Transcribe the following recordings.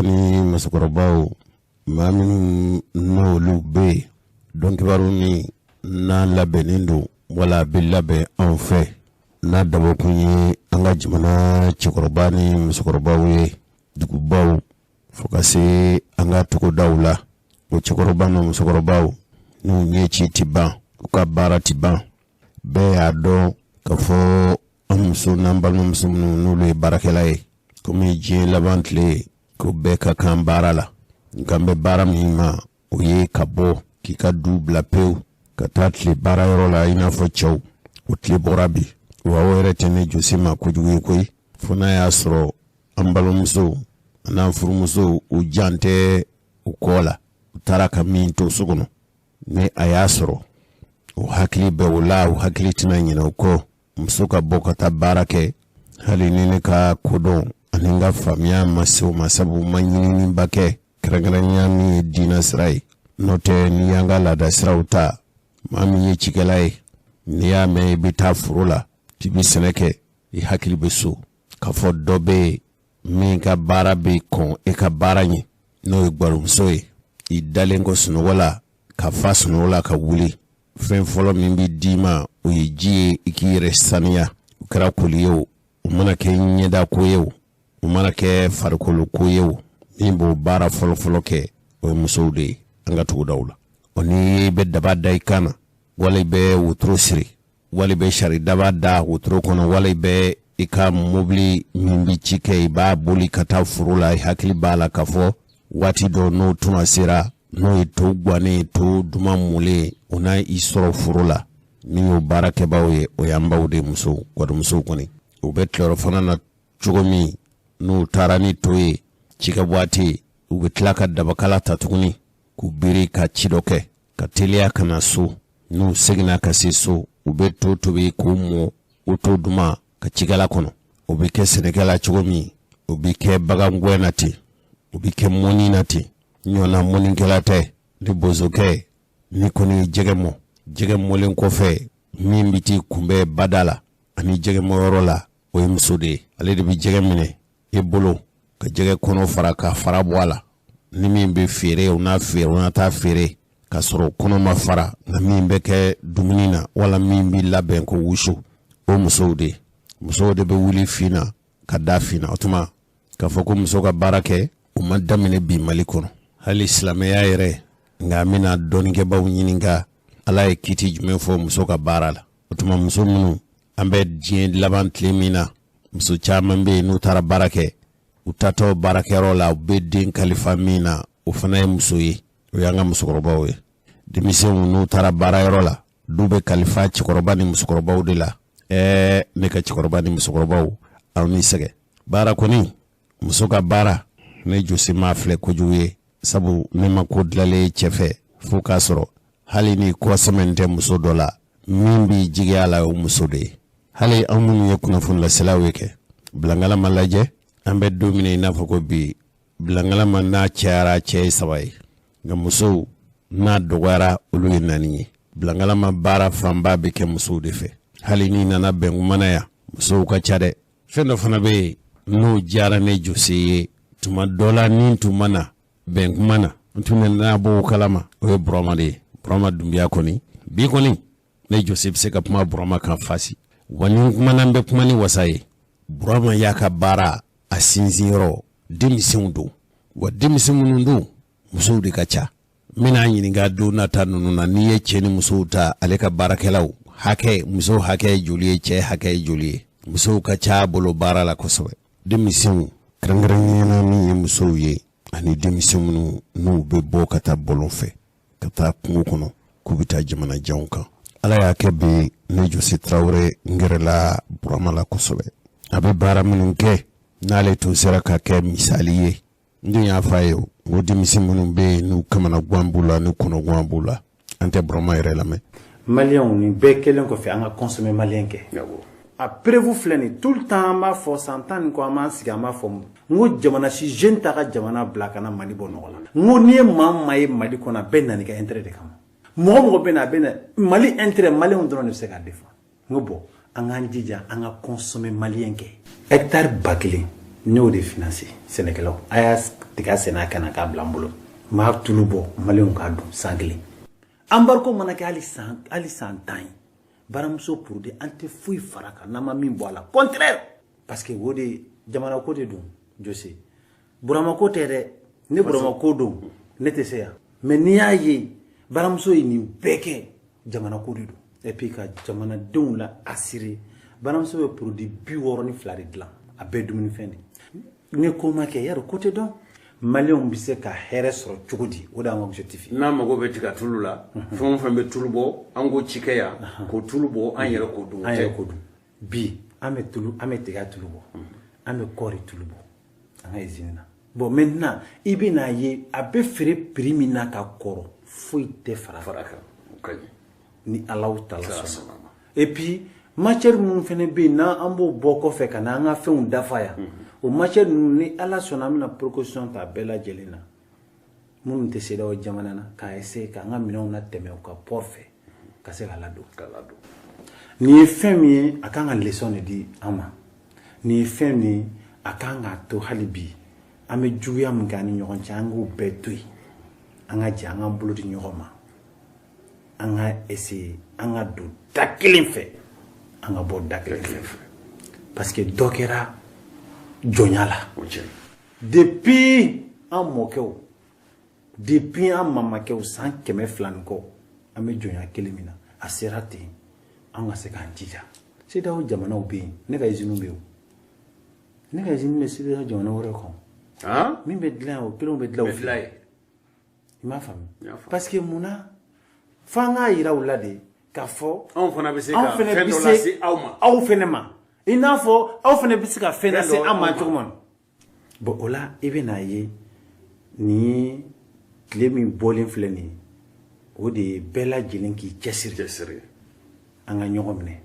ni musokɔrɔbaw maa minnu n'olu bɛ yen dɔn kibaru ni n'a labɛnnen don wala a bɛ labɛn anw fɛ n'a dabɔkun ye an ka jamana cɛkɔrɔba ni musokɔrɔbaw ye dugubaw fo ka se an ka togodaw la o cɛkɔrɔba ni musokɔrɔbaw n'u ɲɛ ci ti ban u ka baara ti ban bɛɛ y'a dɔn ka fɔ an muso n'an balimamuso minnu n'olu ye baarakɛla ye komi diɲɛ laban tile ko bɛɛ ka kan baara la nka an bɛ baara min ma o ye ka bɔ k'i ka du bila pewu ka taa tile baara yɔrɔ la i n'a fɔ cɛw o tile bɔra bi wa o yɛrɛ tɛ ne josi ma kojugu ye koyi fo n'a y'a sɔrɔ an balimamusow an'an furumusow u jan tɛ u kɔ la u taara ka min to so kɔnɔ ni a y'a sɔrɔ o hakili bɛ o la o hakili tɛna ɲinɛ o kɔ muso ka bɔ ka taa baara kɛ hali ni ne ka kodɔn ani n ka faamuya ma se o ma sabu ma ɲininiba kɛ kɛrɛnkɛrɛnnenya min ye diinɛ sira ye n'o tɛ n'i y'an ka laada siraw ta maa min ye cikɛla ye n'i y'a mɛn i bɛ taa foro la k'i bɛ sɛnɛ kɛ i hakili bɛ so k'a fɔ dɔ bɛ yen min ka baara bɛ kɔn e ka baara ɲɛ n'o ye gwarumuso ye i dalen ko sunɔgɔ la ka fa sunɔgɔ la ka wuli fɛn fɔlɔ min bɛ d'i ma o ye ji ye i k'i yɛrɛ saniya o kɛra koli ye o mana kɛ ɲɛda ko ye o mana kɛ farikolo ko ye o min b'o baara fɔlɔfɔlɔ kɛ o ye musow de ye an ka tugudaw la o ni bɛ daba da i kan na wala i bɛ wotoro siri wala i bɛ sari daba da wotoro kɔnɔ wala i bɛ i ka mobili min bɛ ci kɛ i b'a boli ka taa foro la i hakili b'a la ka fɔ waati dɔ n'o tuma sera n'o ye to gannen to duman mɔlen o n'a i sɔrɔ foro la min y'o baarakɛbaw ye o y'an baw de musow gɔdɔmusow kɔni o bɛ tilayɔrɔ fana na cogo min n'u taara ni to ye cikɛ waati u bɛ tila ka dabakala ta tuguni k'u biri ka ci dɔ kɛ ka teliya ka na so n'u seginna ka se so u bɛ to tobi k'u mɔ o to duman ka cikɛla kɔnɔ o bɛ kɛ sɛnɛkɛla cogo min o bɛ kɛ bagangɔn na ten o bɛ kɛ mɔni na ten ɲɔna mɔnikɛla tɛ ni bozokɛ ni kɔni jɛgɛ mɔ jɛgɛ mɔlen kɔfɛ min bɛ t'i kunbɛn bada la ani jɛgɛ mɔyɔrɔ la o ye muso de ye ale de bɛ jɛgɛ minɛ i bolo ka jɛgɛ kɔnɔ fara ka fara bɔ a la ni min bɛ feere o n'a feere o n'a taa feere ka sɔrɔ kɔnɔ ma fara nka min bɛ kɛ dumuni na wala min bɛ labɛn ko wusu o musow de bɛ wuli fina ka da fina o tuma k'a fɔ ko muso ka baara kɛ o ma daminɛ bi Mali kɔnɔ hali silamɛya yɛrɛ nka an bɛna dɔɔninkɛbaw ɲininka ala ye kiti jumɛn fɔ muso ka baara la o tuma muso minnu an bɛ diɲɛ laban tile min na muso caman bɛ yen n'u taara baara kɛ u tatɔ baarakɛyɔrɔ la u bɛ den kalifa min na o fana ye muso ye o y'an ka musokɔrɔbaw ye denmisɛnw n'u taara baarayɔrɔ la du bɛ kalifa cɛkɔrɔba ni musokɔrɔbaw de la ne ka cɛkɔrɔba ni musokɔrɔbaw aw ni sɛgɛ baara kɔni muso ka baara ne josi ma filɛ kojugu ye sabu ne ma ko dilanlen cɛ fɛ fo k'a sɔrɔ hali ni kɔsɛmɛ tɛ muso dɔ la min b'i jigiya la o muso de ye hali an minnu ye kunnafoni laselaw ye kɛ bilangalama lajɛ an bɛ don min i n'a fɔ ko bi bilangalama n'a cayara cɛ ye 3 ye nka musow n'a dɔgɔyara olu ye 4 ye bilangalama baara fanba bɛ kɛ musow de fɛ hali ni nana bɛn kumana ya musow ka ca dɛ fɛn dɔ fana bɛ yen n'o diyara ne josi ye tuma dɔ la ni tun mana bɛn kuma na n tun n'a b'o kalama o ye Burama de ye Burama Dunbiya kɔni bi kɔni ne josi bɛ se ka kuma Burama kan fasi wa ni kumana bɛ kuma ni wasa ye Burama y'a ka baara a sinsin yɔrɔ denmisɛnw don wa denmisɛn minnu don musow de ka ca n bɛna ɲininka don nata ninnu na n'i ye cɛ ni musow ta ale ka baarakɛlaw hakɛ musow hakɛ ye joli ye cɛ hakɛ ye joli ye musow ka ca bolo baara la kosɛbɛ denmisɛnw kɛrɛnkɛrɛnnenya min ye musow ye ani denmisɛn minnu n'u bɛ bɔ ka taa bɔlɔn fɛ ka taa kungo kɔnɔ k'u bɛ taa jamana janw kan ala y'a kɛ bi ne Josi Tarawele n gɛrɛla Burama la kosɛbɛ a bɛ baara minnu kɛ n'ale tun sera ka kɛ misali ye n dun y'a fɔ a ye o n ko denmisɛn minnu bɛ yen n'u kamana gan b'u la n'u kɔnɔ gan b'u la an tɛ Burama yɛrɛ lamɛn maliyɛnw nin bɛɛ kɛlen kɔfɛ an ka consommer maliyɛn kɛ a prévu filɛ nin tout le temps an b'a fɔ san 10 nin kɔ an b'an sigi an b'a fɔ n ko jamana si jeune ta ka jamana bila ka na Mali bɔ nɔgɔ la n ko n'i ye maa ye Mali kɔnɔ a bɛɛ nana i ka intérêt de kama mɔgɔ mɔgɔ bɛ na a bɛ na Mali intérêt maliyɛnw dɔrɔn de bɛ se k'a défend n ko bon an k'an jija an ka consommer maliyɛn kɛ hectare 1000 n'o de financé Sénégalais a y'a tigɛ sɛnɛ kana k'a bila n bolo m'a tulu bɔ maliyɛnw k'a dun san kelen embargo mana kɛ hali san 10 ye baramuso produit an tɛ foyi fara kan n'an ma min bɔ a la contraire parce que o de jamana ko de don Jose Burama ko tɛ dɛ ne Burama ko don ne tɛ se yan mais n'i y'a ye baramuso ye nin bɛɛ kɛ jamana ko de don et puis ka jamanadenw la assurer baramuso bɛ produit 62 de dilan a bɛɛ dumunifɛn de ne ko ma kɛ yaro ko tɛ dɔn maliyɛnw bɛ se ka hɛrɛ sɔrɔ cogo di o de y'an ka objectif ye n'a mago bɛ tigɛ tulu la fɛn o fɛn bɛ tulu bɔ an ko cikɛ yan k'o tulu bɔ an yɛrɛ k'o dun an yɛrɛ k'o dun bi an bɛ tigɛ tulu bɔ an bɛ kɔɔri tulu bɔ an ka usine na bon maintenant i bɛ n'a ye a bɛ feere prix min na ka kɔrɔ foyi tɛ fara kan ni Alahu Taala sɔnna et puis matière minnu fana bɛ yen n'an b'o bɔ kɔfɛ ka na an ka fɛnw dafa yan o matière ninnu ni Ala sɔnna an bɛna précaution ta bɛɛ lajɛlen na minnu tɛ CEDEAO jamana na k'a essayer k'an ka minɛnw latɛmɛ u ka port fɛ ka se ka ladon nin ye fɛn min ye a kan ka leçon de di an ma nin ye fɛn min ye a kan k'a to hali bi an bɛ juguya min kɛ an ni ɲɔgɔn cɛ an k'o bɛɛ to yen an ka jɛ an k'an bolo di ɲɔgɔn ma an ka essayer an ka don da kelen fɛ an ka bɔ da kelen fɛ parce que dɔ kɛra jɔnya la depuis an mɔkɛw depuis an mamakɛw san 200 ni kɔ an bɛ jɔnya kelen min na a sera ten an ka se k'an jija CEDEAO jamanaw bɛ yen ne ka usine bɛ yen ne ka usine bɛ CEDEAO jamana wɛrɛ kɔnɔ min bɛ dilan yan o kelenw bɛ dilan o fila ye i m'a faamu parce que munna f'an k'a yira u la de k'a fɔ anw fana bɛ se ka fɛn dɔ lase aw ma aw fana ma i n'a fɔ aw fana bɛ se ka fɛn lase an ma cogo min bon o la i bɛ n'a ye nin ye tile min bɔlen filɛ nin ye o de ye bɛɛ lajɛlen k'i cɛsiri an ka ɲɔgɔn minɛ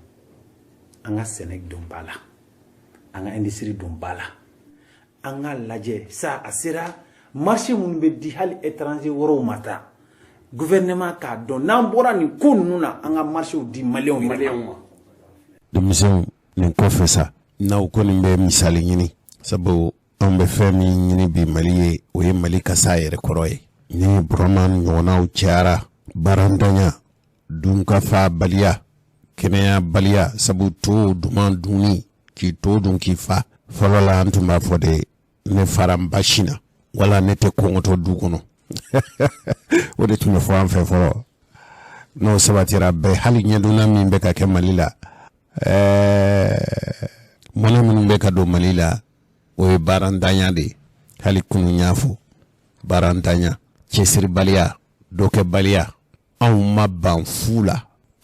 an ka sɛnɛ don ba la an ka industrie don ba la an ka lajɛ sa a sera marché minnu bɛ di hali étranger wɛrɛw ma ta gouvernement k'a dɔn n'an bɔra nin ko ninnu na an ka marchéw di maliyɛnw ma denmisɛnw nin kɔfɛ sa n'aw kɔni bɛ misali ɲini sabu an bɛ fɛn min ɲini bi Mali ye o ye Mali kasa yɛrɛ kɔrɔ ye ni Burama ɲɔgɔnnaw cayara barantanya dunkafa baliya kɛnɛya baliya sabu to duman dunni k'i to dun k'i fa fɔlɔ la an tun b'a fɔ de ne fara n ba sin na wala ne tɛ kɔngɔtɔ du kɔnɔ o de tun bɛ fɔ an fɛ fɔlɔ n'o sabatira bɛɛ hali ɲɛdonna min bɛ ka kɛ Mali la mɔnɛ minnu bɛ ka don Mali la o ye barantanya de hali kunu y'a fɔ barantanya cɛsiribaliya dɔkɛbaliya anw ma ban fu la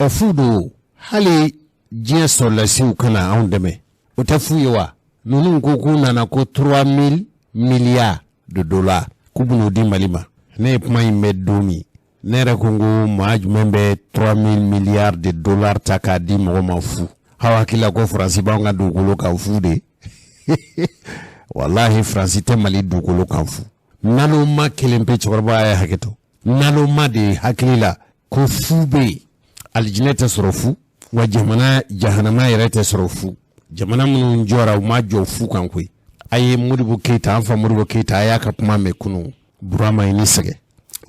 fu do hali diɲɛ sɔrɔlasiw kana anw dɛmɛ o tɛ fu ye wa ninnu ko k'u nana ko 3000 milliards de dollars k'u bɛn'o di Mali ma ne ye kuma in bɛ don min ne yɛrɛ ko n ko maa jumɛn bɛ 3000 milliards de dollars ta k'a di mɔgɔ ma fu aw hakili la ko Faransi b'anw ka dugukolo kan fu de wallahi Faransi tɛ Mali dugukolo kan fu naloma kelen pe cɛkɔrɔba ye hakɛ to naloma de hakili la ko fu bɛ yen alijinɛ tɛ sɔrɔ fu wa jamana jahanama yɛrɛ tɛ sɔrɔ fu jamana minnu jɔra u ma jɔ fu kan koyi a ye Modibo Keyita an fa Modibo Keyita a y'a ka kuma mɛn kunun Burama i ni sɛgɛ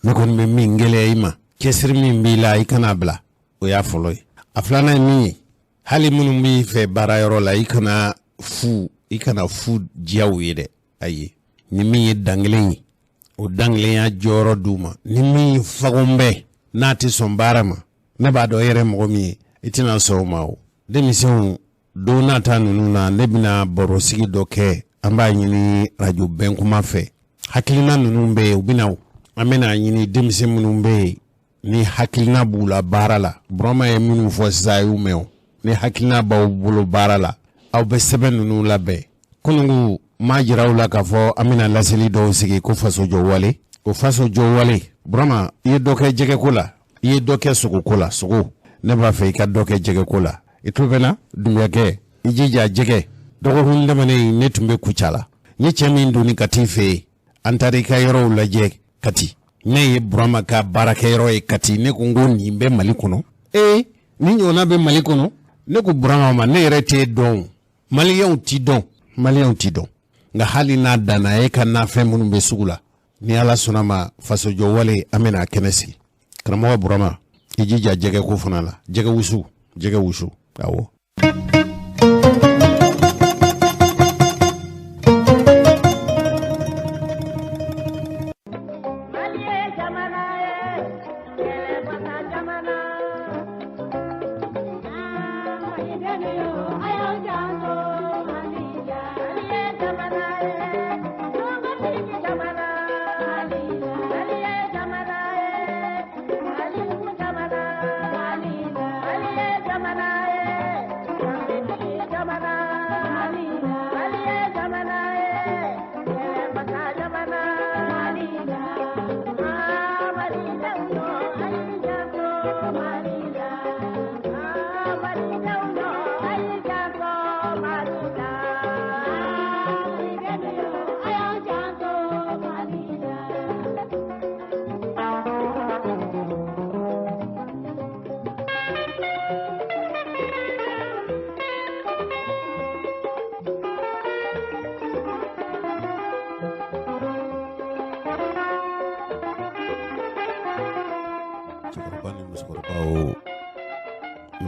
ne kɔni bɛ min gɛlɛya i ma cɛsiri min b'i la i kana bila o y'a fɔlɔ ye a filanan ye min ye hali minnu b'i fɛ baarayɔrɔ la i kana fu diyaw ye dɛ ayi ni min ye dangelen ye o dangelenya jɔyɔrɔ d'u ma ni min fagon bɛ n'a tɛ sɔn baara ma ne b'a dɔn yɛrɛ mɔgɔ min ye i tɛna sɔn o ma o denmisɛnw don nata ninnu na ne bɛna barosigi dɔ kɛ an b'a ɲini radio Bɛnkuma fɛ hakilina ninnu bɛ yen u bɛna an bɛna ɲini denmisɛn minnu bɛ yen ni hakilina b'u la baara la Burama ye minnu fɔ sisan a y'u mɛn o ni hakilina b'aw bolo baara la aw bɛ sɛbɛn ninnu labɛn kunungu maa jira u la k'a fɔ an bɛna laseli dɔw sigi ko faso jɔ wale o faso jɔ wale Burama i ye dɔ kɛ jɛgɛko la i ye dɔ kɛ sogoko la sogo ne b'a fɛ i ka dɔ kɛ jɛgɛko la i tulo bɛ na Dunbiyakɛ i jija jɛgɛ dɔgɔkun tɛmɛnen ne tun bɛ Kucala la n ye cɛ min donni ka t'i fɛ yen an taara i ka yɔrɔw lajɛ Kati ne ye Burama ka baarakɛyɔrɔ ye Kati ne ko n ko nin bɛ Mali kɔnɔ ni ɲɔgɔnna bɛ Mali kɔnɔ ne ko Burama ma ne yɛrɛ t'e dɔn maliyɛnw t'i dɔn nga hali n'a danna e ka nafɛn minnu bɛ sugu la ni ala sɔnna ma fasojɔ wale an bɛna kɛnɛ sigi karamɔgɔ burama i jija jɛgɛ ko fana la jɛgɛ wusu awɔ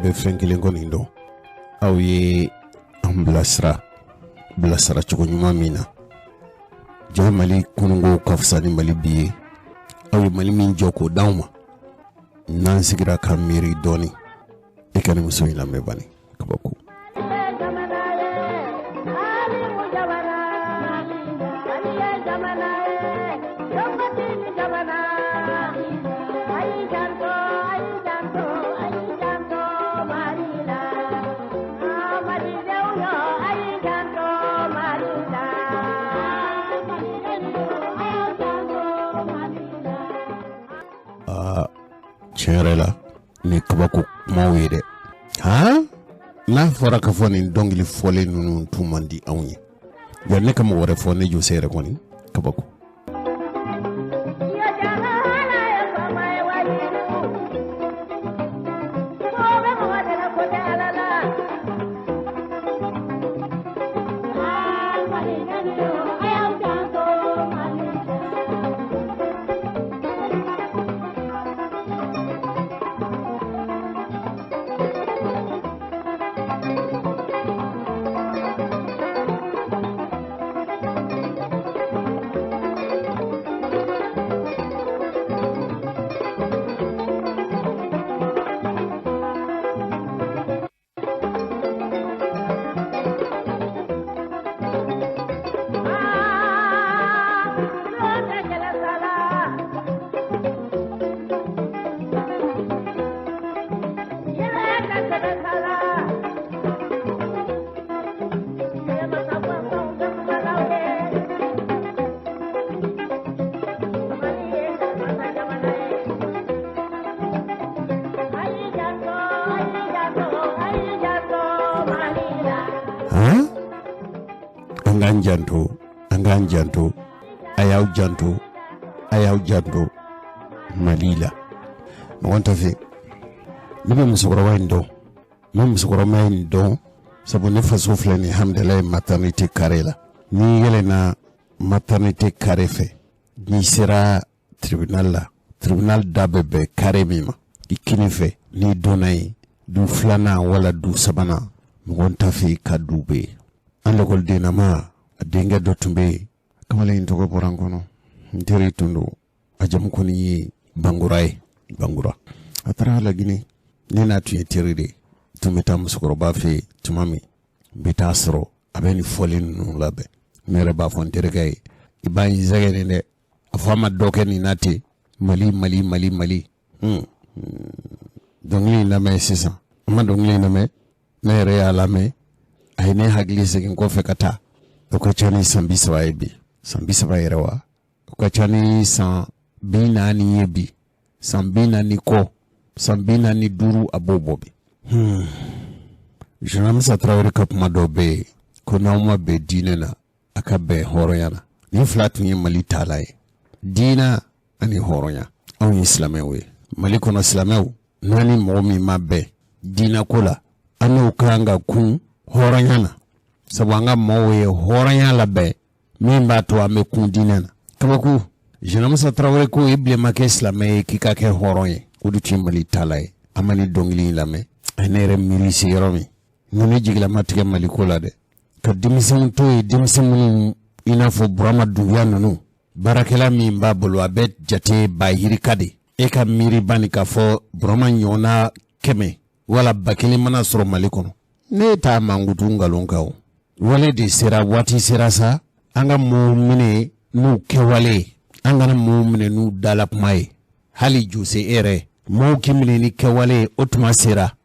be fɛn kelen kɔni dɔn aw ye an bilasira cogo ɲuman min na ja Mali kunungo ka fisa ni Mali bi ye aw ye Mali min jɔ k'o d'anw ma n'an sigira ka miiri dɔɔni e ka ni muso in lamɛn bani kabako tiɲɛ yɛrɛ la ni kabako kumaw ye dɛ n'a fɔra ka fɔ nin dɔnkili fɔlen ninnu tun man di anw ye ya ne ka mɔgɔ wɛrɛ fɔ ne Jose yɛrɛ kɔni kabako Angan janto ayaw janto Malila mɔgɔn tɛ fɛ ne bɛ musokɔrɔba in dɔn sabu ne faso filɛ ni hamdala maternité carré la ni yɛlɛna maternité carré fɛ n'i sera tribunal da bɛ bɛn carré min ma i kini fɛ n'i donna yen du filanan wala du sabanan mɔgɔn tɛ fɛ ka du bɛ yen an lɛkɔlidennama a denkɛ dɔ tun bɛ yen kamalen in tɔgɔ bɔra n kɔnɔ n teri tun don a jamu kɔni ye Bangura a taara Lagine ne n'a tun ye teri de tun bɛ taa musokɔrɔba fɛ yen tuma min n bɛ taa sɔrɔ a bɛ nin fɔlen ninnu labɛn ne yɛrɛ b'a fɔ n terikɛ ye i b'a y'i sɛgɛn dɛ a fɔ a ma dɔ kɛ nin na ten Mali dɔnkili in lamɛn sisan an ma dɔnkili in lamɛn ne yɛrɛ y'a lamɛn a ye ne hakili segin kɔfɛ ka taa o ka ca ni san 30 ye bi san 30 yɛrɛ wa o ka ca ni san 40 ye bi san 40 kɔ san 45 a b'o bɔ bi Jean-Amisa Traoré ka kuma dɔ bɛ yen ko n'aw ma bɛn diinɛ na a ka bɛn hɔrɔnya na ni fila tun ye Mali taala ye diinɛ ani hɔrɔnya anw ye silamɛw ye Mali kɔnɔ silamɛw n'a ni mɔgɔ min ma bɛn diinɛ ko la an n'o kan ka kun hɔrɔnya na sabu an ka maaw ye hɔrɔnya labɛn min b'a to an bɛ kun diinɛ na kabako Jenamusa Traoré ko i bilenma kɛ silamɛ ye k'i ka kɛ hɔrɔn ye o de tun ye Mali taala ye an ma ni dɔnkili in lamɛn a ne yɛrɛ miiri se yɔrɔ min ŋo ne jigilama tigɛ Mali ko la dɛ ka denmisɛnw to ye denmisɛn minnu i n'a fɔ Burama Dunbiya ninnu baarakɛla min b'a bolo a bɛ jate ba yirika de e ka miiri bani k'a fɔ Burama ɲɔgɔnna 100 wala 1000 mana sɔrɔ Mali kɔnɔ ne t'a mankutu nkalon kan o wale de sera waati sera sa an ka mɔɔw minɛ n'u kɛwale an kana mɔɔw minɛ n'u dala kuma ye hali Jose e yɛrɛ mɔɔw k'i minɛ ni kɛwale ye o tuma sera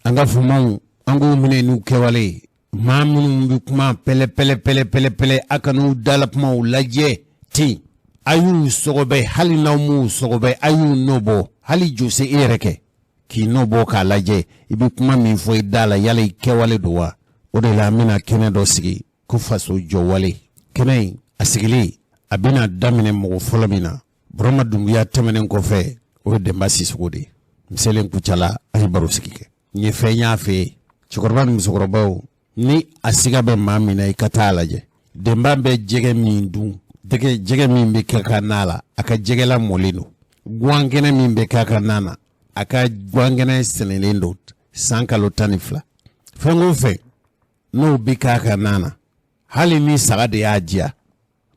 an ka fumaw an k'u minɛ n'u kɛwale ye maa minnu bɛ kuma pɛlɛ a kan'u dala kumaw lajɛ ten a y'u sɔgɔbɛ hali n'aw m'u sɔgɔbɛ a y'u nɔ bɔ hali Jose e yɛrɛ kɛ k'i nɔ bɔ k'a lajɛ i bɛ kuma min fɔ i da la yala i kɛwale don wa o de la an bɛna kɛnɛ dɔ sigi ko faso jɔwale kɛnɛ in a sigilen a bɛna daminɛ mɔgɔ fɔlɔ min na Burama Dunbiya tɛmɛnen kɔfɛ o ye Denba Sisoko de ye n selen Kucala a ye baro sigi kɛ n ye fɛn y'a fɛ yen cɛkɔrɔba ni musokɔrɔbaw ni a siga bɛ maa min na i ka taa lajɛ Denba bɛ jɛgɛ min dun jɛgɛ min bɛ kɛ ka n'a la a ka jɛgɛla mɔlen don guwankɛnɛ min bɛ kɛ ka n'a na a ka guwankɛnɛ sɛnɛlen don san kalo 12 fɛn o fɛn n'o bɛ kɛ ka n'a na hali ni saga de y'a diya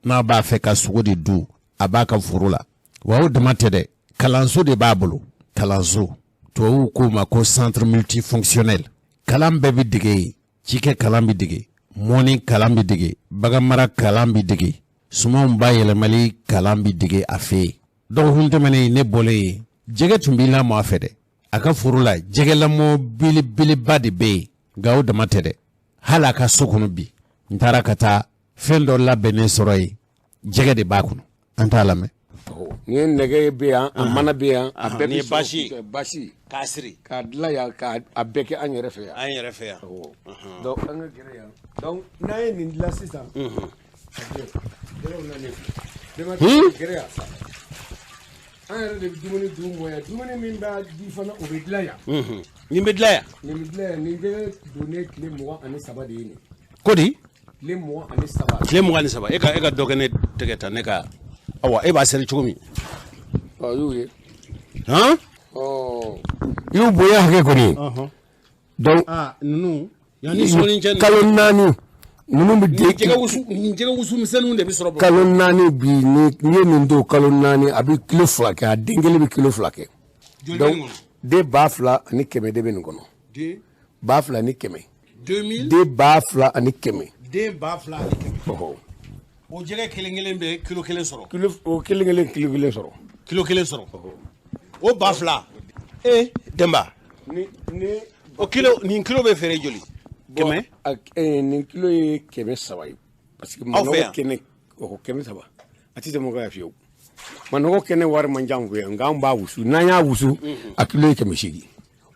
n'a b'a fɛ ka sogo de dun a b'a ka foro la wa o dama tɛ dɛ kalanso de b'a bolo kalanso tubabuw k'o ma ko centre multifonctionnel kalan bɛɛ bɛ dege yen cikɛ kalan bɛ dege mɔni kalan bɛ dege baganmara kalan bɛ dege sumanw bayɛlɛmali kalan bɛ dege a fɛ yen dɔgɔkun tɛmɛnen ne bɔlen yen jɛgɛ tun b'i lamɔ a fɛ dɛ a ka foro la jɛgɛ lamɔ belebeleba de bɛ yen nka o dama tɛ dɛ hali a ka so kɔnɔ bi n taara ka taa fɛn dɔ labɛnnen sɔrɔ yen jɛgɛ de b'a kɔnɔ an t'a lamɛn ni ye nɛgɛ bɛ yan a mana bɛ yan a bɛɛ ni bɛ basi k'a siri k'a dilan yan k'a bɛɛ kɛ an yɛrɛ fɛ yan donc an ka gɛrɛ yan donc n'an ye nin dilan sisan gɛrɛw nalen gɛrɛ yan an yɛrɛ de bɛ dumuni dun mɔ yan dumuni min b'a di fana o bɛ dilan yan nin bɛ dilan yan nin bɛ dilan yan nin jɛgɛ donnen tile 23 de ye nin ko di tile 23 tile 23 e ka dɔ kɛ ne tɛgɛ ta ne ka awa e b'a sɛri cogo min y'u ye han y'u bonya hakɛ kɔni donc ninnu yanni sɔɔni cɛ kalo 4 ninnu bɛ jɛgɛ wusu misɛnninw de bɛ sɔrɔ kalo 4 bi ni ye nin don kalo 4 a bɛ kilo 2 kɛ a den kelen bɛ kilo 2 kɛ donc den 2000 ani 100 de bɛ nin kɔnɔ 2000 ani 100 2000 den 2000 ani 100 den 2000 ani 100 o jɛgɛ kelen bɛ kilo 1 sɔrɔ o kelen kilo 1 sɔrɔ kilo 1 sɔrɔ o 2000 Denba o kilo nin kilo bɛ feere joli 100 nin kilo ye 300 ye parce que manɔgɔ kɛnɛ 300 a tɛ tɛmɛ o kan yan fiyewu manɔgɔ kɛnɛ wari man ca an fɛ yan nka an b'a wusu n'an y'a wusu a kilo ye 800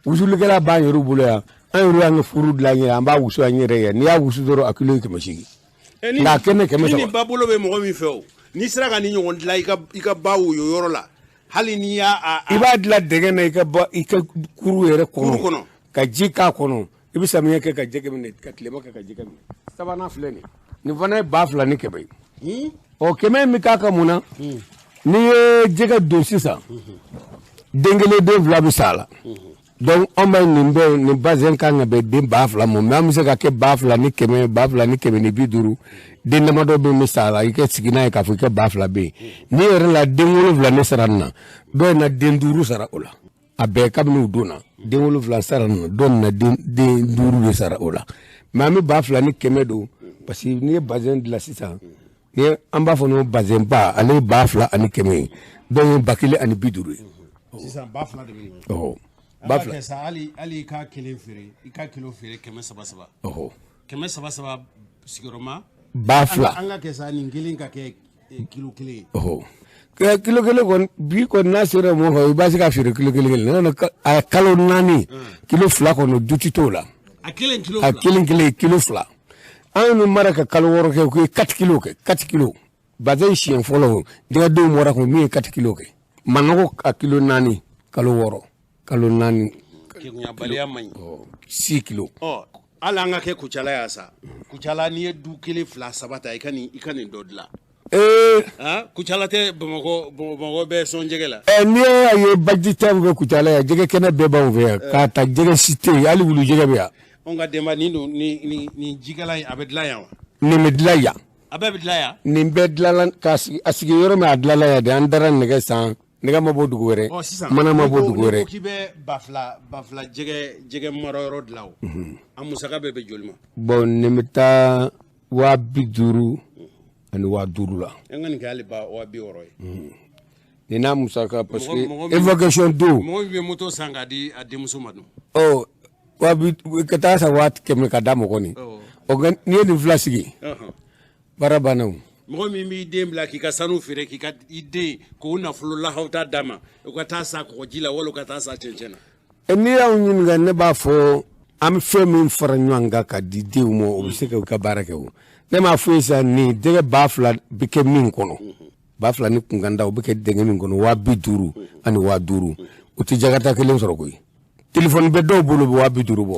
wusulikɛla b'an yɛrɛw bolo yan an yɛrɛ y'an ka furu dilan an yɛrɛ an b'a wusu an yɛrɛ ye n'i y'a wusu dɔrɔn a kilo ye 800 nka a kɛnɛ 300 ni ba bolo bɛ mɔgɔ min fɛ o n'i sera ka ni ɲɔgɔn dilan i ka ba wo yɔrɔ la hali n'i y'a i b'a dilan dɛgɛ na i ka kuru yɛrɛ kɔnɔ ka ji k'a kɔnɔ i bɛ samiyɛ kɛ ka jɛgɛ minɛ ka tilema kɛ ka jɛgɛ minɛ sabanan filɛ nin fana ye 2000 ni 100 ye ɔ 100 min k'a ka mun na n'i ye jɛgɛ don sisan den kelen den 2 bɛ sa la donc anw bɛ nin bazɛn kan ka bɛn den 2000 ma mais an bɛ se ka kɛ 2000 ni 100 2000 ni 100 ni 50 den damadɔ bɛ sa la i ka sigi n'a ye k'a fɔ i ka 2000 bɛ yen n'i yɛrɛ la den 7 ne sara nin na dɔw na den 5 sara o la a bɛɛ kabini u donna den 7 sara nin na dɔw na den 5 de sara o la mais an bɛ 2000 ni 100 don parce que n'i ye bazɛn dilan sisan ni an b'a fɔ n'o bazɛn ba ale ye 2000 ani 100 ye donc ye 1000 ani 50 ye sisan 2000 de bɛ yen ba fila sa hali i ka kelen feere i ka kilo feere 300 300 sigiyɔrɔma ba fila an ka kɛ sa nin kelen ka kɛ kilo 1 ye kilo 1 kɔni bi kɔni n'a sera mɔgɔ ma i b'a se ka feere kilo 1 n'o a kalo 4 kilo 2 kɔnɔ du tɛ t'o la a kelen kilo 2 an ye nin mara ka kalo 6 kɛ u ye 4 kilo kɛ 4 kilo bazɛn siɲɛ fɔlɔ jɛgɛdenw mɔra kɔnɔ min ye 4 kilo kɛ manɔgɔ a kilo 4 kalo 6 kalo 4 kegunyabaliya man ɲi 6 kilo hali an ka kɛ Kucala yan sa Kucala ni ye du kelen fila sabata i ka nin dɔ dilan Kucala tɛ Bamakɔ bɛɛ sɔn jɛgɛ la n'i y'a ye baji ta bɛ Kucala yan jɛgɛ kɛnɛ bɛɛ b'anw fɛ yan k'a ta jɛgɛ si tɛ yen hali wulu jɛgɛ bɛ yan anw ka denba nin jikala a bɛ dilan yan wa nin bɛ dilan yan a bɛɛ bɛ dilan yan nin bɛɛ dilanla a sigi yɔrɔ min a dilanla yan de an dara nɛgɛ san nɛgɛ ma bɔ dugu wɛrɛ mana ma bɔ dugu wɛrɛ k'i bɛ bafila jɛgɛ mara yɔrɔ dilan o a musaka bɛɛ bɛ joli ma bon nin bɛ taa 50,000 ani 50,000 la an ka nin kɛ hali 60,000 ye nin n'a musaka parce que évacuation d'eau mɔgɔ min bɛ moto san k'a di a denmuso ma dun ka taa sa 100,000 ka da mɔgɔ nin n'i ye nin fila sigi baara banna o mɔgɔ min b'i den bila k'i ka sanu feere k'i ka i den k'o nafolo lahaw ta d'a ma u ka taa sa kɔgɔji la wala u ka taa sa cɛncɛn na n'i y'anw ɲininka ne b'a fɔ an bɛ fɛn min fara ɲɔgɔn kan ka di denw ma o bɛ se ka u ka baara kɛ o ne m'a fɔ sisan nin jɛgɛ 2,000 bɛ kɛ min kɔnɔ 2,000 ni kunkanda o bɛ kɛ dingɛ min kɔnɔ 50,000 ani 50,000 o tɛ jakata kelen sɔrɔ koyi téléphone bɛ dɔw bolo bɛ 50,000 bɔ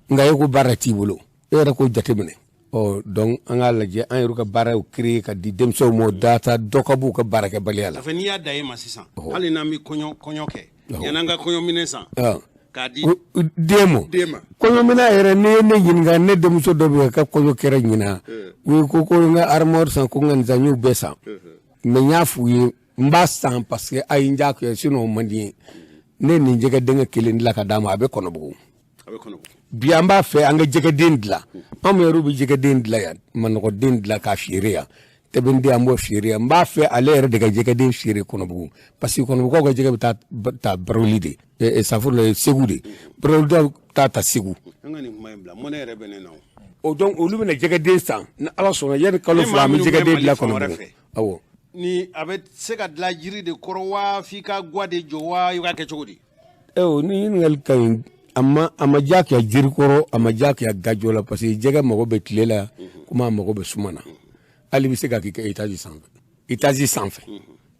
nka e ko baara t'i bolo e yɛrɛ k'o jateminɛ donc an k'a lajɛ an yɛrɛ ka baaraw créer ka di denmisɛnw ma data dɔ ka b'u ka baarakɛbaliya la. N'i y'a da e ma sisan hali n'an bɛ kɔɲɔ kɛ yan'an ka kɔɲɔminɛ san k'a di den ma kɔɲɔminɛ yɛrɛ n'i ye ne ɲininka ne denmuso dɔ bɛ yen ka kɔɲɔ kɛra ɲinan u ko ko n ka armoire san ko n ka nin san n y'u bɛɛ san mais n y'a f'u ye n b'a san parce que a ye n diya kɛ sinon o man di n ye ne nin jɛgɛ denkɛ kelen dilan ka d'a ma a bɛ kɔnɔbugu bi an b'a fɛ an ka jɛgɛden dilan anw yɛrɛ bɛ jɛgɛden dilan yan manɔgɔden dilan k'a feere yan tɛbɛnden an b'o feere yan n b'a fɛ ale yɛrɛ de ka jɛgɛden feere kɔnɔbugu parce que kɔnɔbugukaw ka jɛgɛ bɛ taa Barawuli de safurula Segu de Barawuli ta Segu an ka nin kuma in bila mɔnɛ yɛrɛ bɛ ne na o donc olu bɛna jɛgɛden san ni Ala sɔnna yanni kalo 2 an bɛ jɛgɛden dilan kɔnɔbugu awɔ ni a bɛ se ka dilan jiri de kɔrɔ wa f'i ka guwa de jɔ wa i b'a kɛ cogo di ni ɲininkali ka ɲi a ma diya kɛ jiri kɔrɔ a ma diya kɛ gajɔ la parce que jɛgɛ mago bɛ tile la komi a mago bɛ suma na hali bɛ se ka k'i kɛ étage sanfɛ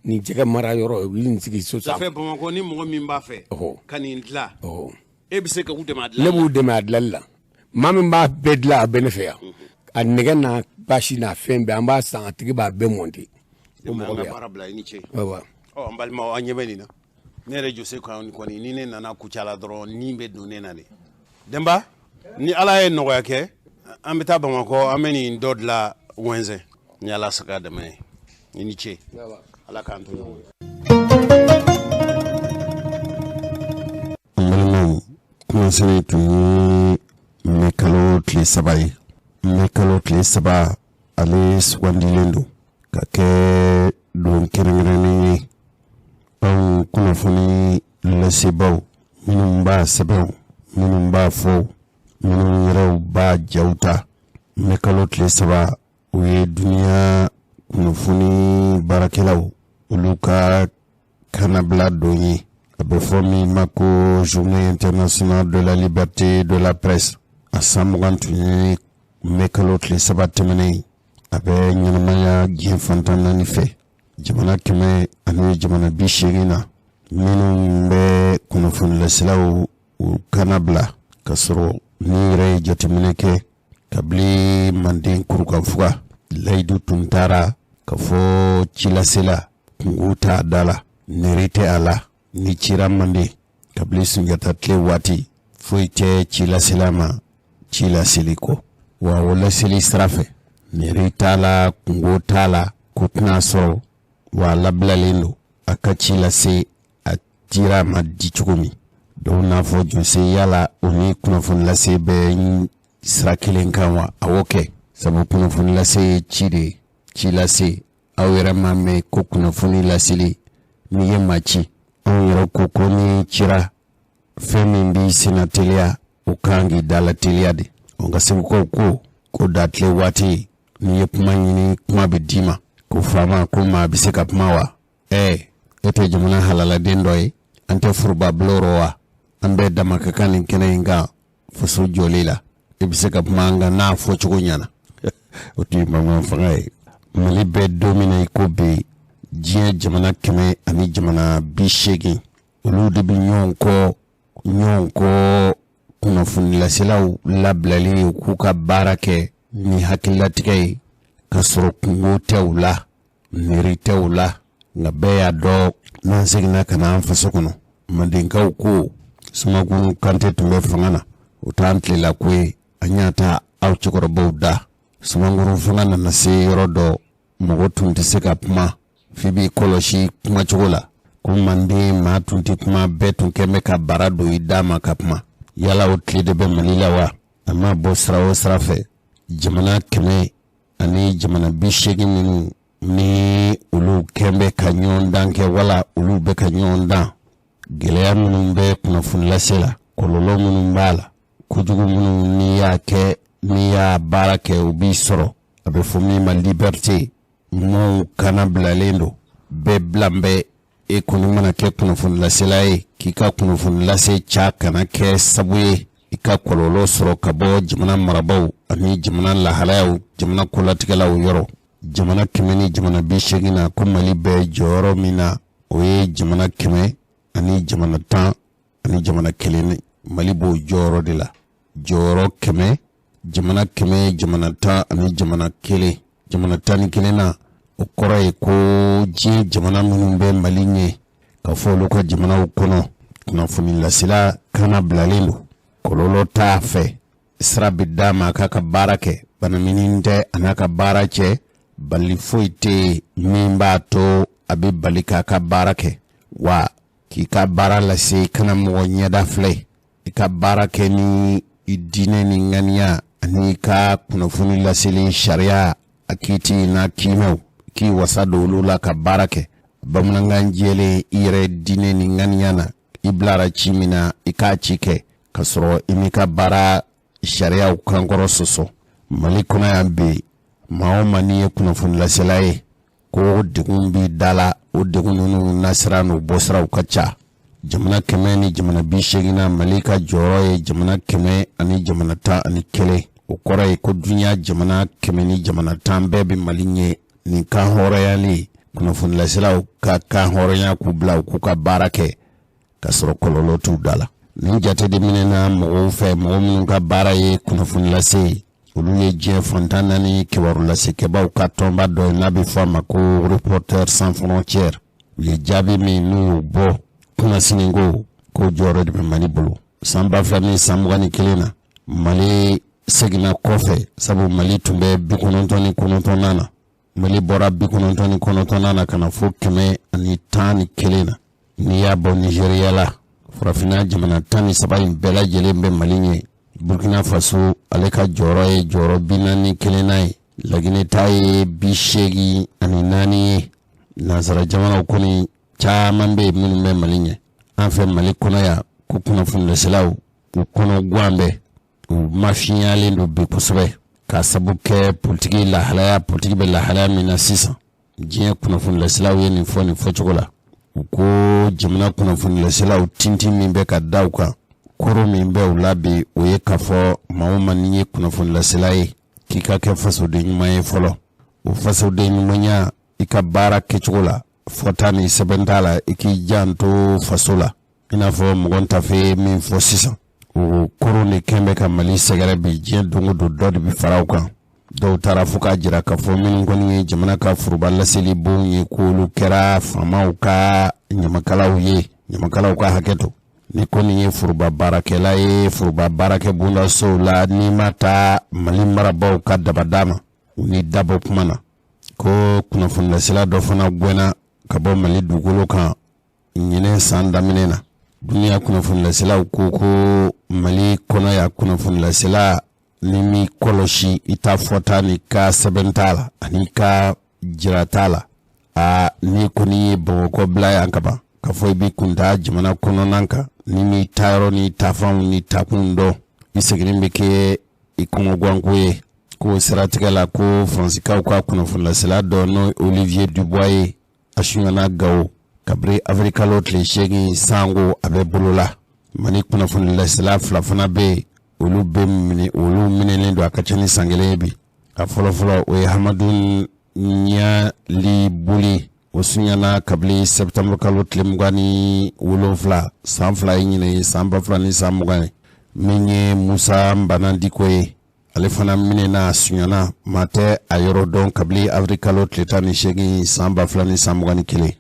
ni jɛgɛ mara yɔrɔ u y'u sigi so sanfɛ. Safɛ Bamakɔ ni mɔgɔ min b'a fɛ ka nin dilan e bɛ se ka u dɛmɛ a dilan ne b'u dɛmɛ a dilanli la maa min b'a bɛɛ dilan a bɛ ne fɛ yan a nɛgɛ n'a basi n'a fɛn bɛɛ an b'a san a tigi b'a bɛɛ monter o mɔgɔ bɛ baara bila i ni ce an balimaw an ɲɛ bɛ nin na ne yɛrɛ Jose kɔni ni ne nana Kucala dɔrɔn ni bɛ don ne na de Denba ni Ala ye nɔgɔya kɛ an bɛ taa Bamakɔ an bɛ nin dɔ dilan Wɛnzɛn ni Ala saka dɛmɛ ye i ni ce Ala k'an to ɲɔgɔn an balimaw kumaseni tun ye mɛ kalo tile 3 ye mɛ kalo tile 3 ale sugandilen don ka kɛ don kɛrɛnkɛrɛnnen ye anw kunnafoni lasebaaw minnu b'a sɛbɛn minnu b'a fɔ minnu yɛrɛw b'a jaw ta mɛ kalo tile 3 o ye duniya kunnafoni baarakɛlaw olu ka kanabila don ye a bɛ fɔ min ma ko journée internationale de la liberté de la presse a san 20 tun ye mɛ kalo tile 3 tɛmɛnen a bɛ ɲɛnamaya diɲɛ fantan 4 fɛ jamana 100 ani jamana 80 na minnu bɛ kunnafoni lasilaw u kanabila ka sɔrɔ ni yɛrɛ ye jateminɛ kɛ kabili Manden kurukanfuga layidu tun taara ka fɔ cilasela kungo t'a da la nɛri tɛ a la ni cira Manden kabili Sunjata tile waati foyi tɛ cilasela ma cilaseli kɔ wa o laseli sira fɛ nɛri t'a la kungo t'a la ko tɛna sɔrɔ wa labilalen don a ka ci lase a dira ma di cogo min dɔw n'a fɔ Jose yala o ni kunnafoni lase bɛ sira kelen kan wa a y'o kɛ sabu kunnafoni lase ye ci de ci lase aw yɛrɛ ma mɛn ko kunnafoni laseli n'i ye maa ci anw yɛrɛ ko ni cira fɛn min b'i senna teliya o kan k'i da la teliya de nka segukaw ko da tile waati n'i ye kuma ɲini kuma bɛ d'i ma ko faama ko maa bɛ se ka kuma wa e tɛ jamana halaladen dɔ ye an tɛ furuba bulɔrɔ wa an bɛɛ dama ka kan nin kɛnɛ in kan faso jɔli la e bɛ se ka kuma an kan n'a fɔ cogo ɲɛna o tɛ mankan fanga ye Mali bɛɛ don min na i ko bi diɲɛ jamana 100 ani jamana 80 olu de bɛ ɲɔgɔn kɔ kunnafoni laselaw labilali k'u ka baara kɛ ni hakililatigɛ ye ka sɔrɔ kungo tɛ u la miiri tɛ u la nka bɛɛ y'a dɔn n'an seginna ka na an faso kɔnɔ mandenkaw ko Sumakuru Kante tun bɛ fanga na o t'an tilela ko ye an y'a ta aw cɛkɔrɔbaw da Sumakuru fanga nana se yɔrɔ dɔ mɔgɔ tun tɛ se ka kuma f'i b'i kɔlɔsi kumacogo la ko Manden maa tun tɛ kuma bɛɛ tun kɛn bɛ ka bara don i da ma ka kuma yala o tile de bɛ Mali la wa a ma bɔ sira o sira fɛ jamana 100 ani jamana 80 minnu ni olu kɛn bɛ ka ɲɔgɔn dan kɛ wala olu bɛ ka ɲɔgɔn dan gɛlɛya minnu bɛ kunnafoni lase la kɔlɔlɔ minnu b'a la kojugu minnu n'i y'a kɛ n'i y'a baara kɛ o b'i sɔrɔ a bɛ fɔ min ma liberté mɔɔw kana bilalen don bɛɛ bilan bɛ e kɔni mana kɛ kunnafoni lasela ye k'i ka kunnafoni lase ca kana kɛ sabu ye i ka kɔlɔlɔ sɔrɔ ka bɔ jamana marabaw ani jamana lahalayaw jamana kolatigɛlaw yɔrɔ jamana 100 ni jamana 80 na ko Mali bɛ jɔyɔrɔ min na o ye jamana 100 ani jamana 10 ani jamana 1 Mali b'o jɔyɔrɔ de la jɔyɔrɔ 100 jamana 100 jamana 10 ani jamana 1 jamana 11 na o kɔrɔ ye ko diɲɛ jamana minnu bɛ Mali ɲɛ ka fɔ olu ka jamanaw kɔnɔ kunnafoni lasela kana bilalen don kɔlɔlɔ t'a fɛ sira bɛ d'a ma k'a ka baara kɛ banamini tɛ a n'a ka baara cɛ bali foyi tɛ min b'a to a bɛ bali k'a ka baara kɛ wa k'i ka baara lase kana mɔgɔ ɲɛda filɛ i ka baara kɛ ni i diinɛ ni ŋaniya ani i ka kunnafoni laseli sariya a kiiti n'a kiimɛw k'i wasa don olu la ka baara kɛ bamanankan jɛlen i yɛrɛ diinɛ ni ŋaniya na i bilara ci min na i k'a ci kɛ ka sɔrɔ i m'i ka baara sariyaw kankɔrɔ sɔsɔ Mali kɔnɔ yan bi maa o maa n'i ye kunnafoni lasela ye ko degun b'i da la o degun ninnu nasira n'o bɔsiraw ka ca jamana 100 ni jamana 80 na Mali ka jɔyɔrɔ ye jamana 100 ani jamana 10 ani 1 o kɔrɔ ye ko dunuya jamana 100 ni jamana 10 bɛɛ bɛ Mali ɲɛ nin kan hɔrɔnyali kunnafoni laselaw ka kan hɔrɔnya k'u bila k'u ka baara kɛ ka sɔrɔ kɔlɔlɔ t'u da la nin jate de minɛna mɔgɔw fɛ mɔgɔ minnu ka baara ye kunnafoni lase olu ye diɲɛ fantan naani kibaru lasekɛbaw ka tɔnba dɔ n'a bɛ fɔ a ma ko Reporters sans frontières u ye jaabi min n'u y'o bɔ kunnasini ko jɔyɔrɔ de bɛ Mali bolo san 2021 na Mali seginna kɔfɛ sabu Mali tun bɛ 99 na Mali bɔra 99 na ka na fɔ 111 na n'i y'a bɔ Nigeria la farafinna jamana 13 in bɛɛ lajɛlen bɛ Mali ɲɛ Burkina Faso ale ka jɔyɔrɔ ye jɔyɔrɔ 44 na ye Laginɛ ta ye 84 ye nansara jamanaw kɔni caman bɛ minnu bɛ Mali ɲɛ an fɛ Mali kɔnɔ yan ko kunnafoni laselaw u kɔnɔ guwan bɛ u mafiyalen don bi kosɛbɛ ka sabu kɛ politiki lahalaya politiki bɛ lahalaya min na sisan diɲɛ kunnafoni laselaw ye nin fɔcogo la u ko jamana kunnafoni laselaw tintin min bɛ ka da u kan koro min bɛ u la bi o ye k'a fɔ maa o maa n'i ye kunnafoni lasela ye k'i ka kɛ fasoden ɲuman ye fɔlɔ o fasoden ɲumanya i ka baara kɛcogo la fɔta ni sɛbɛn t'a la i k'i janto faso la i n'a fɔ mɔgɔ tafe min fɔ sisan o koro ni kɛn bɛ ka Mali sɛgɛrɛ bi diɲɛ don o don dɔ de bɛ fara u kan dɔw taara fo k'a jira k'a fɔ minnu kɔni ye jamana ka furuba laseli bon ye k'olu kɛra faamaw ka ɲamakalaw ye ɲamakalaw ka hakɛ to ni kɔni ye furuba baarakɛla ye furuba baarakɛ bondasow la n'i ma taa Mali marabaw ka dabada ma u ni dabɔ kuma na ko kunnafoni lasela dɔ fana gɛnna ka bɔ Mali dugukolo kan ɲinɛ san daminɛ na duniya kunnafoni laselaw ko Mali kɔnɔ ya kunnafoni lasela ni mi kɔlɔsi i ta fɔta ni ka sɛbɛn t'a la ani ka jira t'a la ni kɔni ye Bamakɔ bila yan ka ban ka fɔ i b'i kun da jamana kɔnɔna kan ni mi taayɔrɔ ni taafanw ni taakun dɔn i seginni bɛ kɛ i kɔngɔguwanko ye ko siratigɛ la ko Faransikaw ka kunnafoni lasela dɔ n'o Olivier Dubois ye a suɲana Gawo kabiri avril kalo tile 8 sango a bɛ bolo la Mali kunnafoni lasela fila fana bɛ olu minɛlen don a ka ca ni san kelen ye bi a fɔlɔfɔlɔ o ye Hamadu Ɲali Boli o suɲana kabili septembre kalo tile 27 san 2 ye ɲinɛ ye san 2020 min ye Musa Mbanandiko ye ale fana minɛna suɲana maa tɛ a yɔrɔ dɔn kabili avril kalo tile 18 san 2021